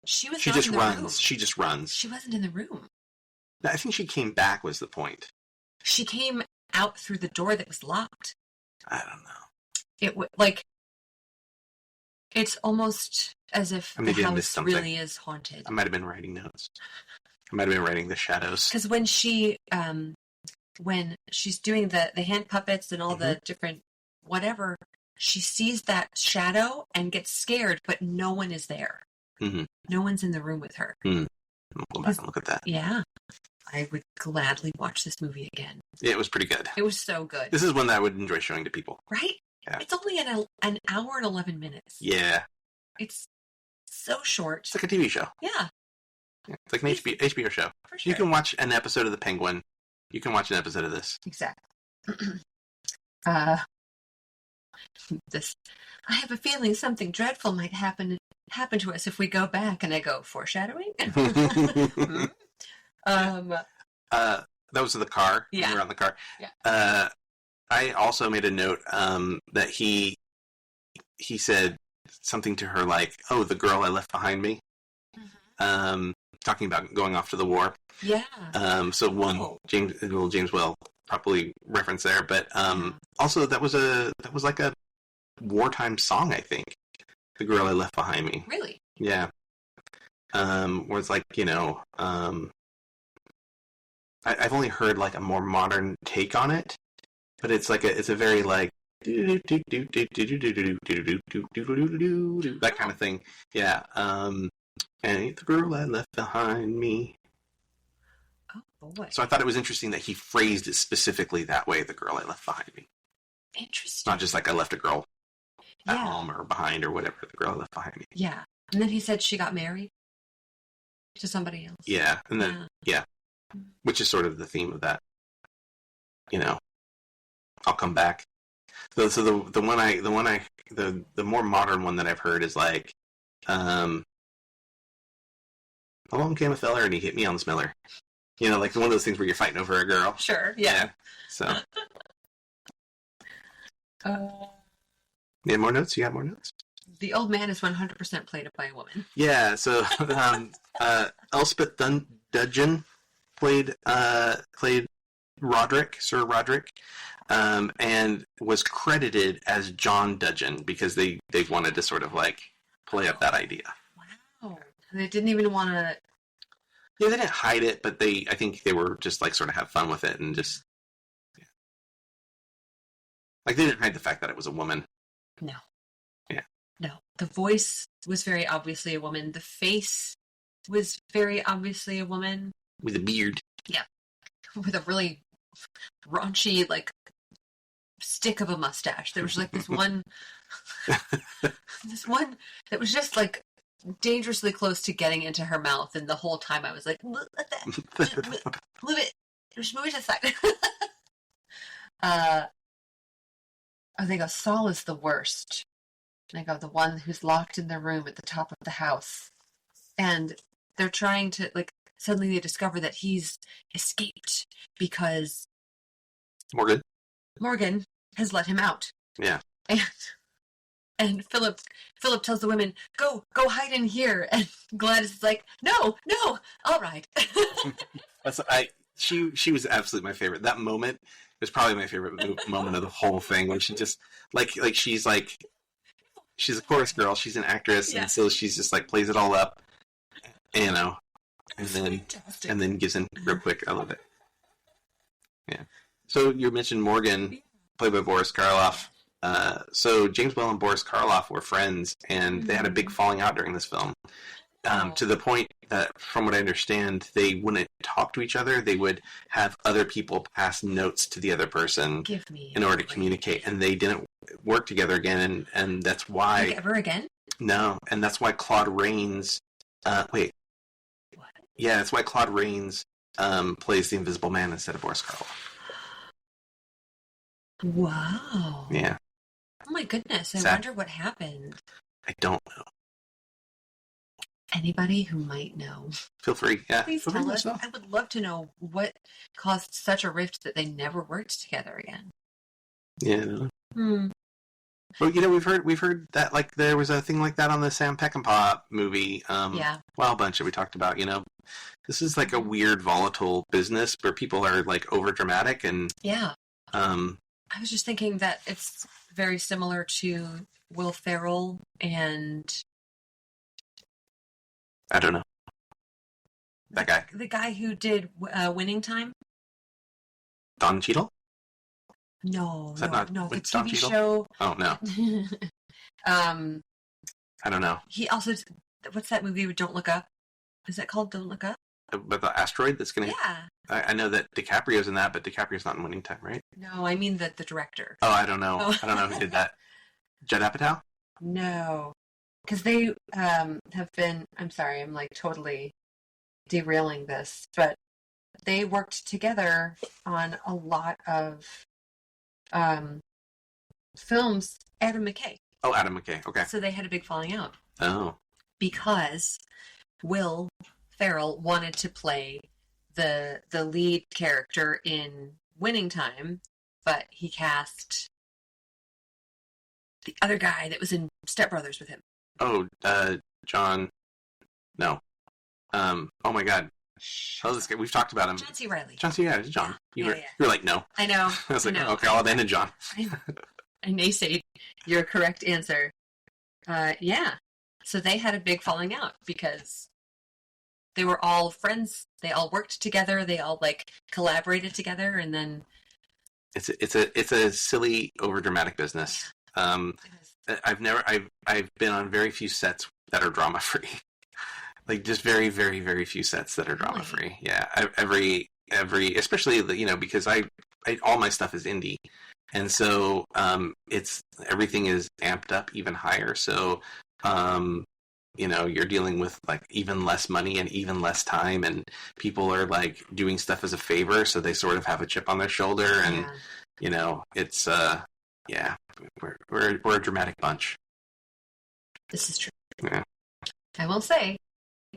Speaker 4: She just
Speaker 3: runs.
Speaker 4: Room.
Speaker 3: She just runs.
Speaker 4: She wasn't in the room.
Speaker 3: I think she came back was the point.
Speaker 4: She came out through the door that was locked.
Speaker 3: I don't know.
Speaker 4: It it's almost as if the house really is haunted.
Speaker 3: I might have been writing notes. I might have been writing the shadows.
Speaker 4: Because when she's doing the hand puppets and all the different whatever, she sees that shadow and gets scared, but no one is there. Mm-hmm. No one's in the room with her.
Speaker 3: Mm. I'll go back and look at that.
Speaker 4: Yeah. I would gladly watch this movie again.
Speaker 3: Yeah, it was pretty good.
Speaker 4: It was so good.
Speaker 3: This is one that I would enjoy showing to people.
Speaker 4: Right? Yeah. It's only an hour and 11 minutes.
Speaker 3: Yeah.
Speaker 4: It's so short.
Speaker 3: It's like a TV show.
Speaker 4: Yeah.
Speaker 3: It's like an HBO show.
Speaker 4: For sure.
Speaker 3: You can watch an episode of The Penguin. You can watch an episode of this.
Speaker 4: Exactly. I have a feeling something dreadful might happen to us if we go back. And I go, foreshadowing?
Speaker 3: That was the car.
Speaker 4: Yeah.
Speaker 3: We were on the car.
Speaker 4: Yeah.
Speaker 3: I also made a note that he said something to her like, "Oh, the girl I left behind me." Mm-hmm. Talking about going off to the war.
Speaker 4: Yeah.
Speaker 3: So James will probably reference there, but also that was like a wartime song, I think. The girl I left behind me.
Speaker 4: Really?
Speaker 3: Yeah. Where it's like, I've only heard like a more modern take on it, but it's a very like that kind of thing. Yeah. And the girl I left behind me.
Speaker 4: Oh boy.
Speaker 3: So I thought it was interesting that he phrased it specifically that way, the girl I left behind me.
Speaker 4: Interesting.
Speaker 3: Not just like I left a girl at home or behind or whatever, the girl I left behind me.
Speaker 4: Yeah. And then he said she got married to somebody else.
Speaker 3: Yeah. And then, which is sort of the theme of that. I'll come back. So the more modern one that I've heard is like, along came a feller and he hit me on the smeller. Like one of those things where you're fighting over a girl.
Speaker 4: Sure, yeah.
Speaker 3: So. You have more notes? You got more notes?
Speaker 4: The old man is 100% played by a woman.
Speaker 3: Yeah, so Elspeth Dudgeon played Sir Roderick, and was credited as John Dudgeon because they wanted to sort of like play up that idea.
Speaker 4: Wow. They didn't even want to...
Speaker 3: Yeah, they didn't hide it, but I think they were just like sort of have fun with it and just... Yeah. Like they didn't hide the fact that it was a woman.
Speaker 4: No.
Speaker 3: Yeah.
Speaker 4: No. The voice was very obviously a woman. The face was very obviously a woman.
Speaker 3: With a beard.
Speaker 4: Yeah. With a really raunchy, like, stick of a mustache. There was like this one that was just like dangerously close to getting into her mouth, and the whole time I was like, move it. Just move it to the side. I think Saul is the worst. And I go, the one who's locked in their room at the top of the house. And they're trying to, like, suddenly they discover that he's escaped because Morgan has let him out.
Speaker 3: Yeah.
Speaker 4: And Philip tells the women, go hide in here. And Gladys is like, no, all right.
Speaker 3: She was absolutely my favorite. That moment was probably my favorite moment of the whole thing, when she just she's a chorus girl, she's an actress, and so she's just like plays it all up, you know, and then gives in real quick. I love it. Yeah. So you mentioned Morgan, played by Boris Karloff. So James Whale and Boris Karloff were friends, and they had a big falling out during this film. To the point that, from what I understand, they wouldn't talk to each other. They would have other people pass notes to the other person in order to communicate, and they didn't work together again, and that's why...
Speaker 4: Like ever again?
Speaker 3: No, and that's why Claude Rains... wait.
Speaker 4: What?
Speaker 3: Yeah, that's why Claude Rains plays the Invisible Man instead of Boris Karloff.
Speaker 4: Wow.
Speaker 3: Yeah.
Speaker 4: Oh my goodness, I wonder what happened.
Speaker 3: I don't know.
Speaker 4: Anybody who might know,
Speaker 3: feel free. Yeah,
Speaker 4: please tell us. I would love to know what caused such a rift that they never worked together again.
Speaker 3: Yeah. Well, you know, we've heard that, like, there was a thing like that on the Sam Peckinpah movie. Well, a bunch that we talked about. You know, this is like a weird, volatile business where people are like over dramatic, and I was
Speaker 4: just thinking that it's very similar to Will Ferrell and.
Speaker 3: I don't know. That guy.
Speaker 4: The guy who did Winning Time?
Speaker 3: Don Cheadle?
Speaker 4: No.
Speaker 3: The
Speaker 4: TV show.
Speaker 3: Oh, no. I don't know.
Speaker 4: He also... What's that movie with Don't Look Up? Is that called Don't Look Up?
Speaker 3: But the asteroid that's going to...
Speaker 4: Yeah.
Speaker 3: I know that DiCaprio's in that, but DiCaprio's not in Winning Time, right?
Speaker 4: No, I mean the director.
Speaker 3: Oh, I don't know. I don't know who did that. Judd Apatow?
Speaker 4: No. Because they have been... I'm sorry, I'm like totally derailing this, but they worked together on a lot of films. Adam McKay.
Speaker 3: Oh, Adam McKay. Okay.
Speaker 4: So they had a big falling out.
Speaker 3: Oh.
Speaker 4: Because Will Ferrell wanted to play the lead character in Winning Time, but he cast the other guy that was in Step Brothers with him.
Speaker 3: Oh, John. No. Oh my God. Oh, this guy. We've talked about him.
Speaker 4: John C. Reilly.
Speaker 3: John. You were like, no.
Speaker 4: I know.
Speaker 3: I was like, okay, I'll abandon John.
Speaker 4: I naysayed your correct answer. Yeah. So they had a big falling out because they were all friends. They all worked together. They all like collaborated together, and then
Speaker 3: it's a silly, overdramatic business. I've been on very few sets that are drama free. Like just very, very, very few sets that are drama free. Yeah, every especially because I all my stuff is indie, and so it's everything is amped up even higher. So you're dealing with like even less money and even less time, and people are like doing stuff as a favor, so they sort of have a chip on their shoulder, and it's we're a dramatic bunch.
Speaker 4: This is true.
Speaker 3: Yeah.
Speaker 4: I will say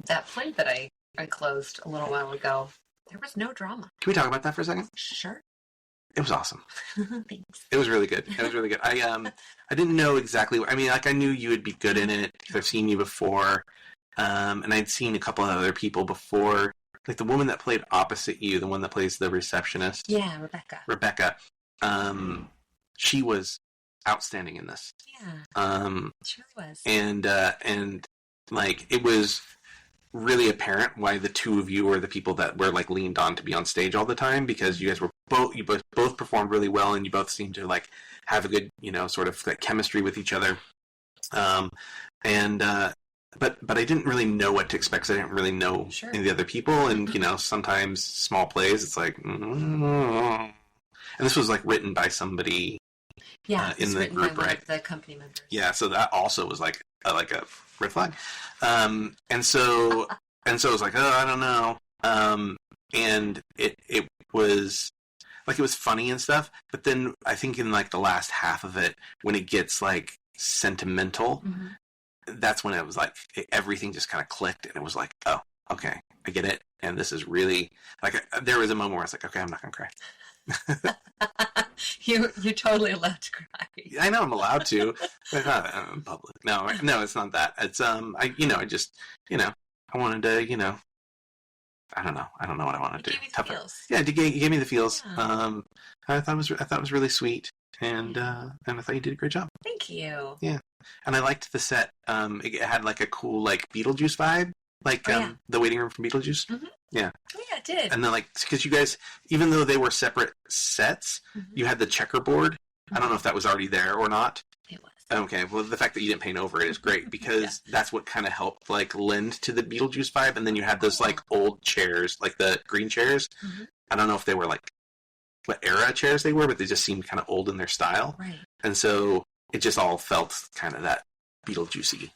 Speaker 4: that play that I closed a little while ago, there was no drama.
Speaker 3: Can we talk about that for a second?
Speaker 4: Sure.
Speaker 3: It was awesome.
Speaker 4: Thanks.
Speaker 3: It was really good. I didn't know exactly. I mean, like I knew you would be good in it because I've seen you before, and I'd seen a couple of other people before, like the woman that played opposite you, the one that plays the receptionist.
Speaker 4: Yeah, Rebecca.
Speaker 3: She was outstanding in this.
Speaker 4: Yeah. She was.
Speaker 3: And like it was really apparent why the two of you were the people that were like leaned on to be on stage all the time, because you guys were both performed really well, and you both seemed to like have a good, sort of like chemistry with each other. But I didn't really know what to expect, because I didn't really know any of the other people, and sometimes small plays, it's like, and this was like written by somebody, in the group, right?
Speaker 4: The company members.
Speaker 3: Yeah, so that also was like a red flag, and so I was like, oh, I don't know, and it was like, it was funny and stuff, but then I think in like the last half of it, when it gets like sentimental. Mm-hmm. That's when it was like everything just kind of clicked, and it was like, oh, okay, I get it, and this is really like there was a moment where I was like, okay, I'm not gonna cry.
Speaker 4: You're totally allowed to cry.
Speaker 3: I know I'm allowed to, but not in public. No, it's not that. It's I wanted to, I don't know what I want to do.
Speaker 4: Gave you the feels.
Speaker 3: Yeah, you gave me the feels.
Speaker 4: Yeah.
Speaker 3: I thought it was really sweet, and I thought you did a great job.
Speaker 4: Thank you.
Speaker 3: Yeah. And I liked the set. It had like a cool like Beetlejuice vibe, like the waiting room from Beetlejuice. Mm-hmm. Yeah.
Speaker 4: Oh yeah, it did.
Speaker 3: And then like, because you guys, even though they were separate sets, you had the checkerboard. I don't know if that was already there or not.
Speaker 4: It was.
Speaker 3: Okay. Well, the fact that you didn't paint over it is great, because that's what kind of helped like lend to the Beetlejuice vibe. And then you had those like old chairs, like the green chairs. Mm-hmm. I don't know if they were like what era chairs they were, but they just seemed kind of old in their style.
Speaker 4: Right.
Speaker 3: And so it just all felt kind of that Beetlejuicy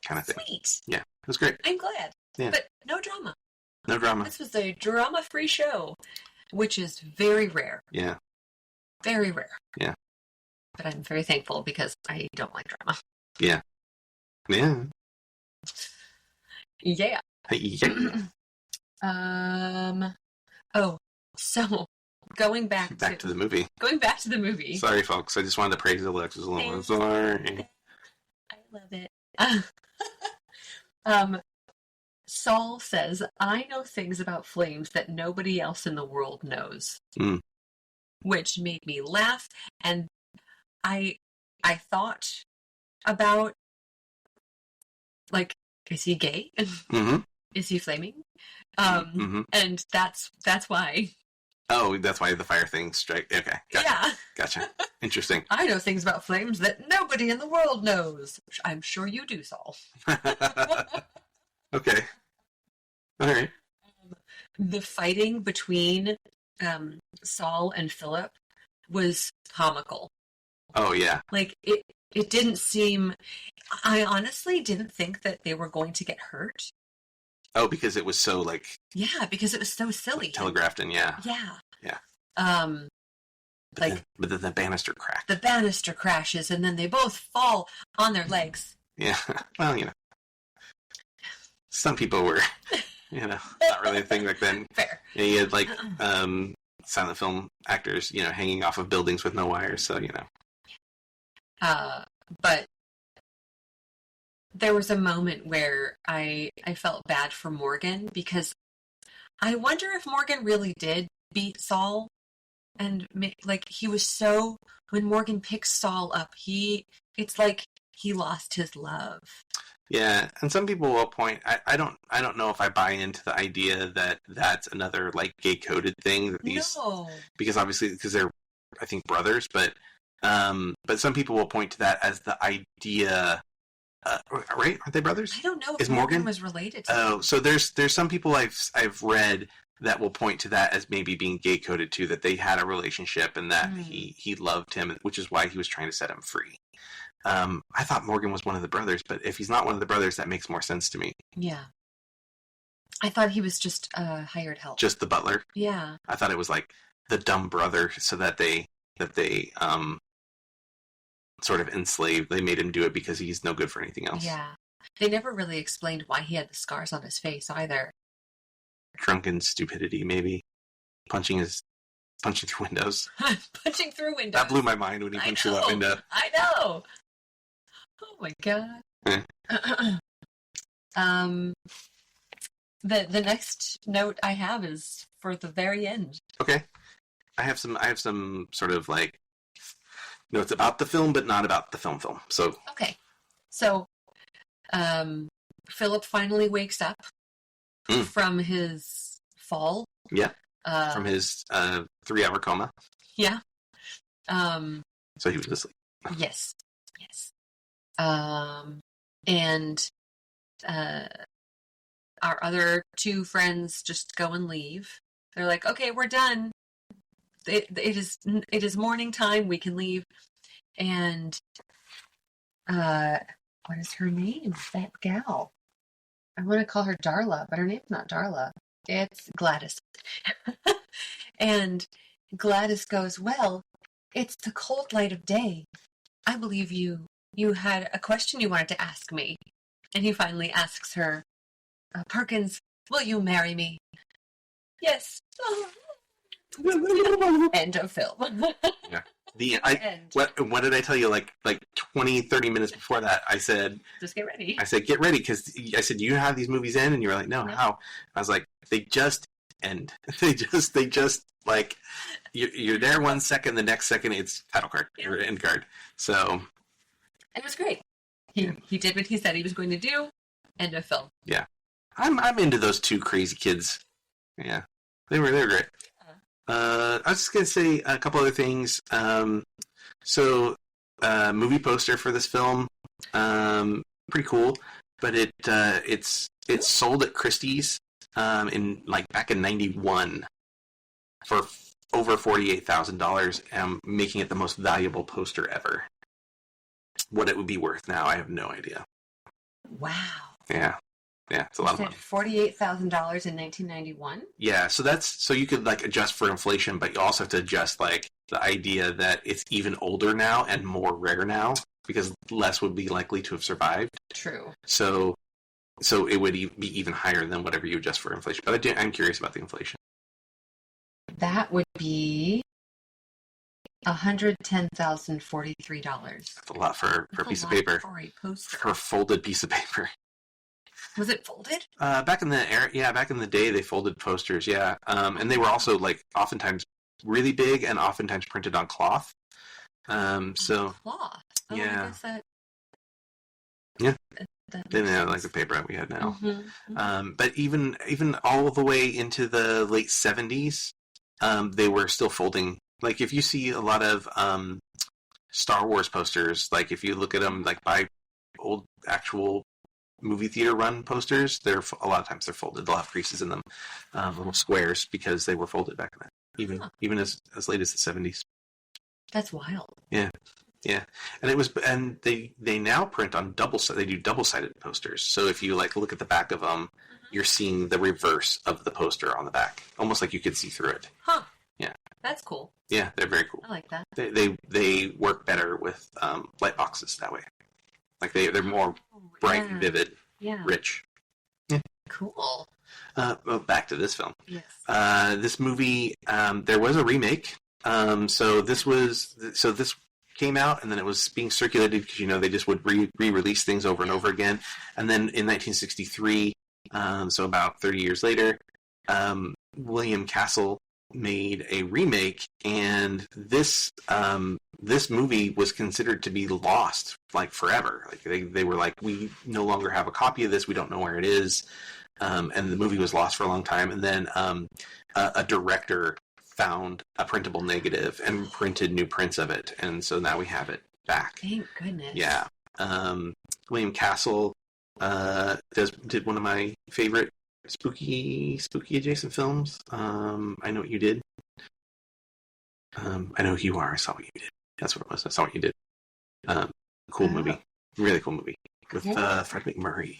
Speaker 3: kind of thing.
Speaker 4: Sweet.
Speaker 3: Yeah, it was great.
Speaker 4: I'm glad.
Speaker 3: Yeah.
Speaker 4: But no drama.
Speaker 3: No drama.
Speaker 4: This was a drama-free show, which is very rare.
Speaker 3: Yeah.
Speaker 4: Very rare.
Speaker 3: Yeah.
Speaker 4: But I'm very thankful, because I don't like drama.
Speaker 3: Yeah. Yeah.
Speaker 4: Yeah.
Speaker 3: Yeah.
Speaker 4: Oh, so going back
Speaker 3: to the movie.
Speaker 4: Going back to the movie.
Speaker 3: Sorry, folks. I just wanted to praise Alexis a little. Sorry.
Speaker 4: I love it. Saul says, I know things about flames that nobody else in the world knows. Mm. Which made me laugh, and I thought about, like, is he gay? Mm-hmm. Is he flaming? And that's why.
Speaker 3: Oh, that's why the fire thing strike. Okay. Gotcha. Yeah. Gotcha. Interesting.
Speaker 4: I know things about flames that nobody in the world knows. I'm sure you do, Saul.
Speaker 3: Okay. All right.
Speaker 4: The fighting between Saul and Philip was comical.
Speaker 3: Oh, yeah.
Speaker 4: Like, it didn't seem... I honestly didn't think that they were going to get hurt.
Speaker 3: Oh, because it was so, like...
Speaker 4: Yeah, because it was so silly.
Speaker 3: Telegraphed in, yeah.
Speaker 4: Yeah.
Speaker 3: Yeah.
Speaker 4: But
Speaker 3: then the banister cracked.
Speaker 4: The banister crashes, and then they both fall on their legs.
Speaker 3: Yeah. Well, some people were, not really a thing back then.
Speaker 4: Fair.
Speaker 3: Yeah, you had, like, silent film actors, hanging off of buildings with no wires, so,
Speaker 4: But there was a moment where I felt bad for Morgan, because I wonder if Morgan really did beat Saul, and like he was so, when Morgan picks Saul up, it's like he lost his love.
Speaker 3: Yeah, and some people will point. I don't know if I buy into the idea that that's another like gay coded thing that these, because obviously because they're, I think, brothers, but some people will point to that as the idea. Right? Aren't they brothers?
Speaker 4: I don't know if Morgan was related to
Speaker 3: them. So there's some people I've read that will point to that as maybe being gay coded too, that they had a relationship and that he loved him, which is why he was trying to set him free. I thought Morgan was one of the brothers, but if he's not one of the brothers, that makes more sense to me.
Speaker 4: Yeah. I thought he was just hired help.
Speaker 3: Just the butler?
Speaker 4: Yeah.
Speaker 3: I thought it was like the dumb brother, so that they sort of enslaved. They made him do it because he's no good for anything else.
Speaker 4: Yeah. They never really explained why he had the scars on his face either.
Speaker 3: Drunken stupidity, maybe. Punching through windows.
Speaker 4: Punching through windows.
Speaker 3: That blew my mind when he punched through that window.
Speaker 4: I know. Oh my god. The next note I have is for the very end.
Speaker 3: Okay. I have some sort of like notes about the film, but not about the film. So
Speaker 4: okay. So Philip finally wakes up from his fall.
Speaker 3: Yeah. From his 3-hour coma.
Speaker 4: Yeah.
Speaker 3: So he was asleep.
Speaker 4: Yes. And our other two friends just go and leave. They're like, okay, we're done. It is morning time. We can leave. And what is her name? That gal. I want to call her Darla, but her name's not Darla. It's Gladys. And Gladys goes, well, it's the cold light of day. I believe you had a question you wanted to ask me. And he finally asks her, Perkins, will you marry me? Yes. End of film.
Speaker 3: Yeah. What did I tell you? Like 20, 30 minutes before that, I said,
Speaker 4: just get ready.
Speaker 3: I said, get ready, because I said, you know how these movies end? And you were like, no, how? I was like, they just end. They just like, you're there 1 second, the next second it's title card or end card. So
Speaker 4: it was great. He did what he said he was going to do. End of film.
Speaker 3: Yeah, I'm into those two crazy kids. Yeah, they were great. I was just gonna say a couple other things. So movie poster for this film, pretty cool. But it's sold at Christie's in back in '91 for over $48,000, making it the most valuable poster ever. What it would be worth now, I have no idea.
Speaker 4: Wow.
Speaker 3: Yeah, it's a lot of money.
Speaker 4: $48,000 in 1991.
Speaker 3: Yeah, so you could adjust for inflation, but you also have to adjust the idea that it's even older now and more rare now because less would be likely to have survived.
Speaker 4: True.
Speaker 3: So it would be even higher than whatever you adjust for inflation. But I'm curious about the inflation.
Speaker 4: That would be $110,043.
Speaker 3: That's a lot for a piece of paper.
Speaker 4: For a poster.
Speaker 3: For a folded piece of paper.
Speaker 4: Was it folded?
Speaker 3: Back in the day, they folded posters. Yeah, and they were also oftentimes really big and oftentimes printed on cloth. So
Speaker 4: cloth. Oh,
Speaker 3: yeah.
Speaker 4: I guess that.
Speaker 3: Yeah.
Speaker 4: They
Speaker 3: didn't have the paper that we had now.
Speaker 4: Mm-hmm.
Speaker 3: But even all the way into the late 70s, they were still folding. If you see a lot of Star Wars posters, if you look at them by old actual movie theater run posters, a lot of times they're folded. They'll have creases in them, little squares, because they were folded back then, even as late as the 70s.
Speaker 4: That's wild.
Speaker 3: Yeah, and they now print on they do double-sided posters. So if you look at the back of them, you're seeing the reverse of the poster on the back, almost like you could see through it.
Speaker 4: Huh.
Speaker 3: Yeah.
Speaker 4: That's cool.
Speaker 3: Yeah, they're very cool.
Speaker 4: I like that.
Speaker 3: They work better with light boxes that way. They're more bright and vivid, rich. Yeah.
Speaker 4: Cool.
Speaker 3: Well, back to this film.
Speaker 4: Yes.
Speaker 3: This movie, there was a remake. So this came out, and then it was being circulated because they just would re-release things over and over again. And then in 1963, so about 30 years later, William Castle made a remake, and this movie was considered to be lost forever. They were we no longer have a copy of this, we don't know where it is, and the movie was lost for a long time. And then a director found a printable negative and printed new prints of it, and so now we have it back.
Speaker 4: Thank goodness.
Speaker 3: Yeah. William Castle did one of my favorite spooky adjacent films. I Know What You Did. I Know Who You Are. I Saw What You Did. That's what it was. I Saw What You Did. Cool movie. Really cool movie. With Fred McMurray.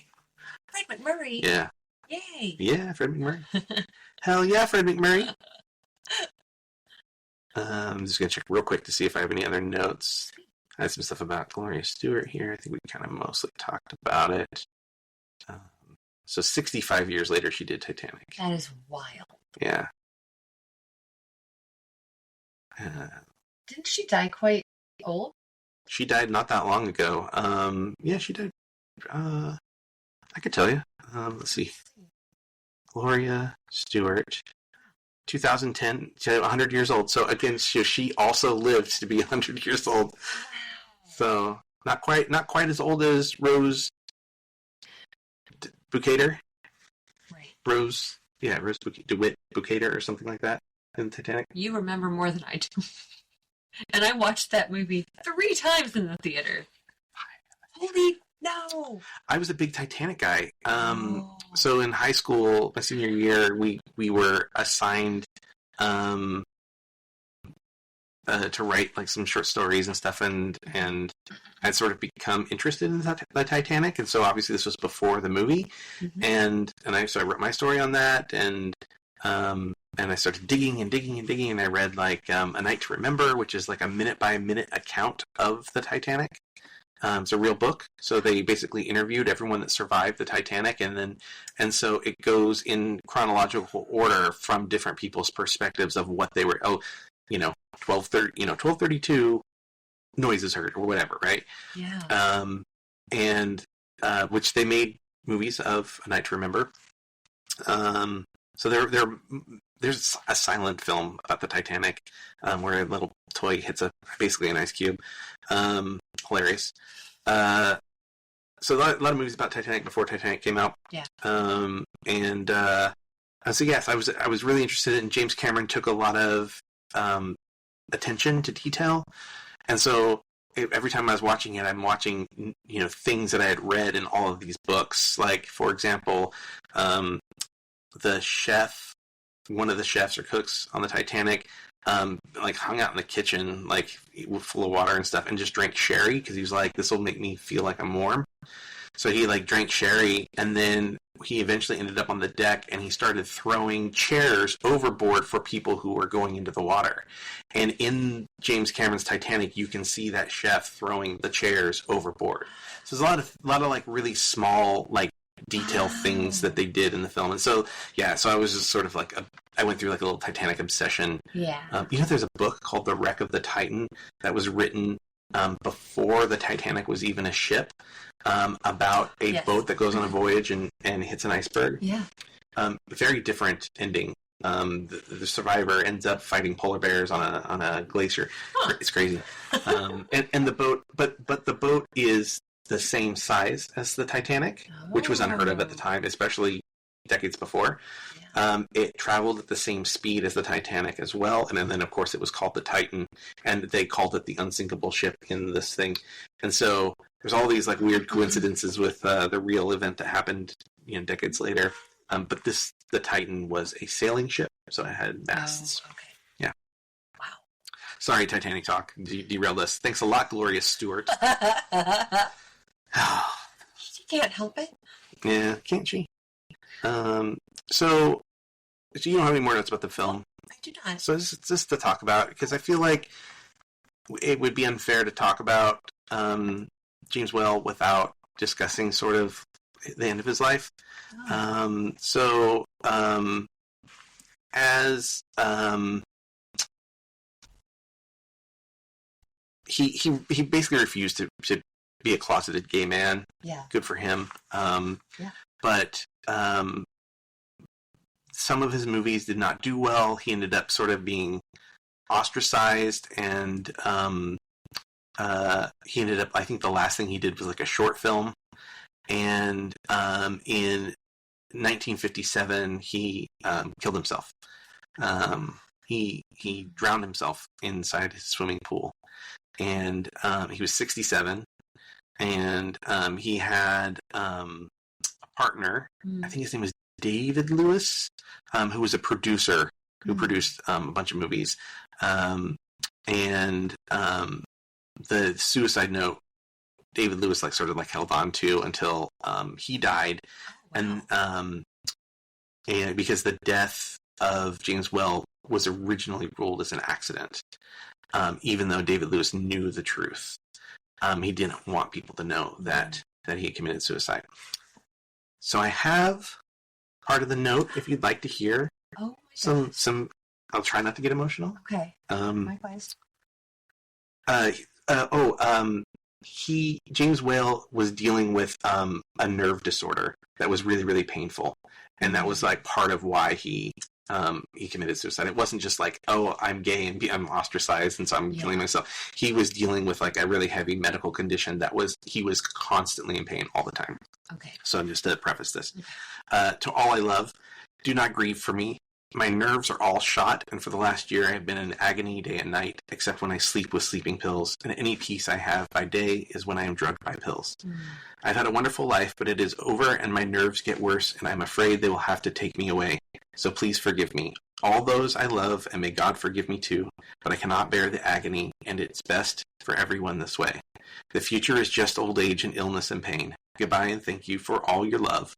Speaker 4: Fred McMurray?
Speaker 3: Yeah.
Speaker 4: Yay.
Speaker 3: Yeah, Fred McMurray. Hell yeah, Fred McMurray. I'm just going to check real quick to see if I have any other notes. I had some stuff about Gloria Stewart here. I think we kind of mostly talked about it. So 65 years later, she did Titanic.
Speaker 4: That is wild.
Speaker 3: Yeah.
Speaker 4: Didn't she die quite old?
Speaker 3: She died not that long ago. Yeah, she died. I could tell you. Let's see. Gloria Stewart, 2010, 100 years old. So again, she also lived to be 100 years old. So not quite as old as Rose Bukater.
Speaker 4: Right.
Speaker 3: Rose Yeah, Rose DeWitt Bukater or something like that in Titanic.
Speaker 4: You remember more than I do. And I watched that movie 3 times in the theater. Holy no!
Speaker 3: I was a big Titanic guy. So in high school, my senior year, we were assigned to write like some short stories and stuff, and I'd sort of become interested in the Titanic, and so obviously this was before the movie, and so I wrote my story on that, and I started digging and digging and digging, and I read like A Night to Remember, which is like a minute by minute account of the Titanic. It's a real book, so they basically interviewed everyone that survived the Titanic, and so it goes in chronological order from different people's perspectives of what they were. 1232 noises heard or whatever, right?
Speaker 4: Yeah.
Speaker 3: And which they made movies of A Night to Remember. So there's a silent film about the Titanic where a little toy hits basically an ice cube. Hilarious. So a lot of movies about Titanic before Titanic came out.
Speaker 4: Yeah.
Speaker 3: So yes, I was really interested in. James Cameron took a lot of attention to detail, and so every time I was watching it, I'm watching things that I had read in all of these books. Like, for example, the chef, one of the chefs or cooks on the Titanic, like hung out in the kitchen, like full of water and stuff, and just drank sherry because he was like, "This will make me feel like I'm warm." So he like drank sherry, and then he eventually ended up on the deck, and he started throwing chairs overboard for people who were going into the water. And in James Cameron's Titanic, you can see that chef throwing the chairs overboard. So there's a lot of like really small like detail things that they did in the film. And so so I was just sort of like I went through like a little Titanic obsession.
Speaker 4: Yeah.
Speaker 3: There's a book called The Wreck of the Titan that was written before the Titanic was even a ship, about a boat that goes on a voyage and hits an iceberg.
Speaker 4: Yeah.
Speaker 3: Very different ending. The survivor ends up fighting polar bears on a glacier. Huh. It's crazy. And the boat, but the boat is the same size as the Titanic, which was unheard of at the time, especially decades before. Yeah. It traveled at the same speed as the Titanic as well, and then of course it was called the Titan, and they called it the unsinkable ship in this thing. And so there's all these like weird coincidences with the real event that happened decades later. But the Titan was a sailing ship, so it had masts.
Speaker 4: Oh, okay.
Speaker 3: Yeah.
Speaker 4: Wow.
Speaker 3: Sorry, Titanic talk. Derailed us. Thanks a lot, Gloria Stewart.
Speaker 4: She can't help it.
Speaker 3: Yeah, can't she? So you don't have any more notes about the film?
Speaker 4: I do not.
Speaker 3: So this is just to talk about, because I feel like it would be unfair to talk about James Whale without discussing sort of the end of his life. Oh. He basically refused to be a closeted gay man.
Speaker 4: Yeah.
Speaker 3: Good for him.
Speaker 4: Yeah.
Speaker 3: But some of his movies did not do well. He ended up sort of being ostracized, and he ended up, I think the last thing he did was like a short film. And in 1957, he killed himself. He drowned himself inside his swimming pool. And he was 67. And he had a partner. I think his name was David Lewis, who was a producer who produced a bunch of movies. And the suicide note, David Lewis sort of held on to until he died. Oh, wow. And because the death of James Whale was originally ruled as an accident, even though David Lewis knew the truth. He didn't want people to know that he had committed suicide. So I have part of the note if you'd like to hear.
Speaker 4: Oh,
Speaker 3: some. I'll try not to get emotional.
Speaker 4: Okay. Likewise.
Speaker 3: James Whale was dealing with a nerve disorder that was really, really painful, and that was part of why he committed suicide. It wasn't just I'm gay and I'm ostracized and so I'm killing myself. He was dealing with a really heavy medical condition he was constantly in pain all the time.
Speaker 4: Okay.
Speaker 3: So just to preface this, To All I Love Do not grieve for me. My nerves are all shot, and for the last year I have been in agony day and night, except when I sleep with sleeping pills, and any peace I have by day is when I am drugged by pills. I've had a wonderful life, but it is over, and my nerves get worse, and I'm afraid they will have to take me away. So please forgive me. All those I love, and may God forgive me too, but I cannot bear the agony, and it's best for everyone this way. The future is just old age and illness and pain. Goodbye, and thank you for all your love.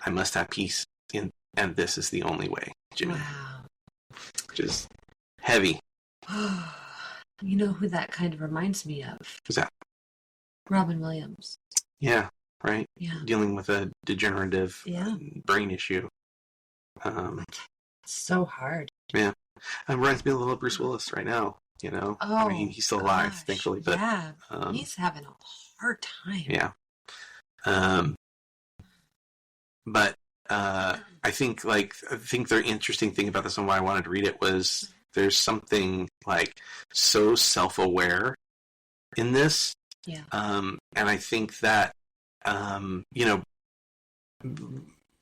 Speaker 3: I must have peace, and this is the only way. Jimmy.
Speaker 4: Wow.
Speaker 3: Which is heavy.
Speaker 4: You know who that kind of reminds me of?
Speaker 3: Who's that?
Speaker 4: Robin Williams.
Speaker 3: Yeah, right?
Speaker 4: Yeah.
Speaker 3: Dealing with a degenerative brain issue.
Speaker 4: So hard.
Speaker 3: Yeah. It reminds me a little of Bruce Willis right now, you know?
Speaker 4: Oh,
Speaker 3: I mean, he's still alive, thankfully. But,
Speaker 4: yeah, he's having a hard time.
Speaker 3: Yeah. But I think the interesting thing about this and why I wanted to read it was there's something like so self-aware in this.
Speaker 4: Yeah.
Speaker 3: And I think that, you know,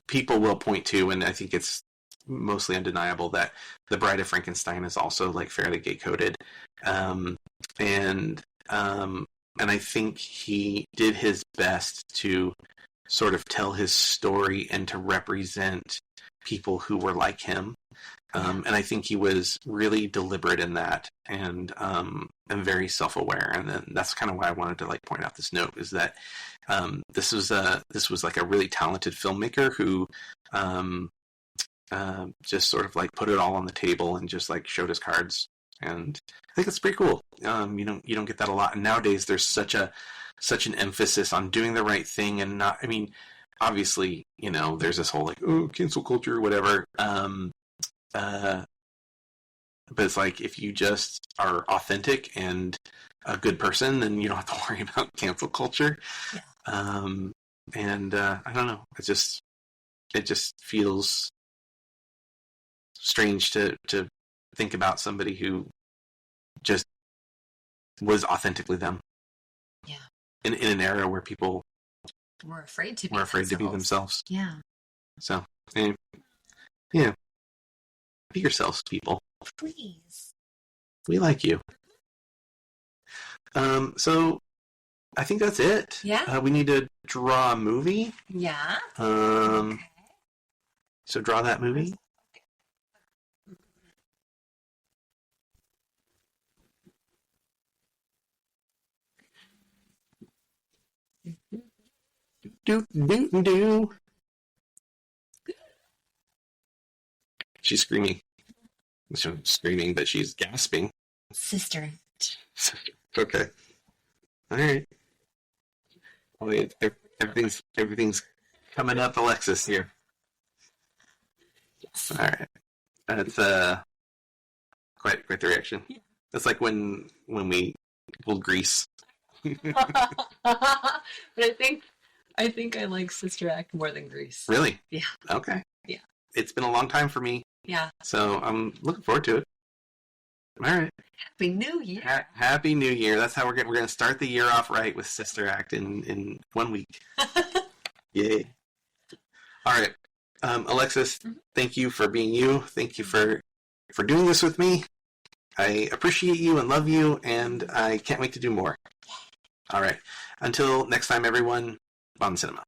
Speaker 3: people will point to, and I think it's mostly undeniable, that The Bride of Frankenstein is also like fairly gay-coded. And I think he did his best to sort of tell his story and to represent people who were like him. And I think he was really deliberate in that and very self-aware. And then that's kind of why I wanted to like point out this note, is that this was like a really talented filmmaker who just sort of like put it all on the table and just like showed his cards. And I think it's pretty cool. You don't get that a lot. And nowadays there's such an emphasis on doing the right thing and not, I mean, obviously, you know, there's this whole like, oh, cancel culture, whatever. But it's like, if you just are authentic and a good person, then you don't have to worry about cancel culture.
Speaker 4: Yeah.
Speaker 3: I don't know. It just feels strange to think about somebody who just was authentically them.
Speaker 4: Yeah.
Speaker 3: In an era where people
Speaker 4: were afraid to
Speaker 3: be themselves.
Speaker 4: Yeah.
Speaker 3: So, yeah. Be yourselves, people.
Speaker 4: Please.
Speaker 3: We like you. So I think that's it.
Speaker 4: Yeah.
Speaker 3: We need to draw a movie.
Speaker 4: Yeah.
Speaker 3: Okay. So draw that movie. Do. She's screaming. She's screaming, but she's gasping.
Speaker 4: Sister.
Speaker 3: Okay. All right. Well, everything's coming up, Alexis here.
Speaker 4: Yes.
Speaker 3: All right. That's quite the reaction.
Speaker 4: Yeah.
Speaker 3: That's like when we will grease.
Speaker 4: But I think I like Sister Act more than Grease.
Speaker 3: Really?
Speaker 4: Yeah.
Speaker 3: Okay.
Speaker 4: Yeah.
Speaker 3: It's been a long time for me.
Speaker 4: Yeah.
Speaker 3: So I'm looking forward to it. All right.
Speaker 4: Happy New Year.
Speaker 3: Happy New Year. That's how we're going to start the year off right with Sister Act in 1 week. Yay. All right. Alexis, thank you for being you. Thank you for doing this with me. I appreciate you and love you, and I can't wait to do more. All right. Until next time, everyone, Bon Cinema.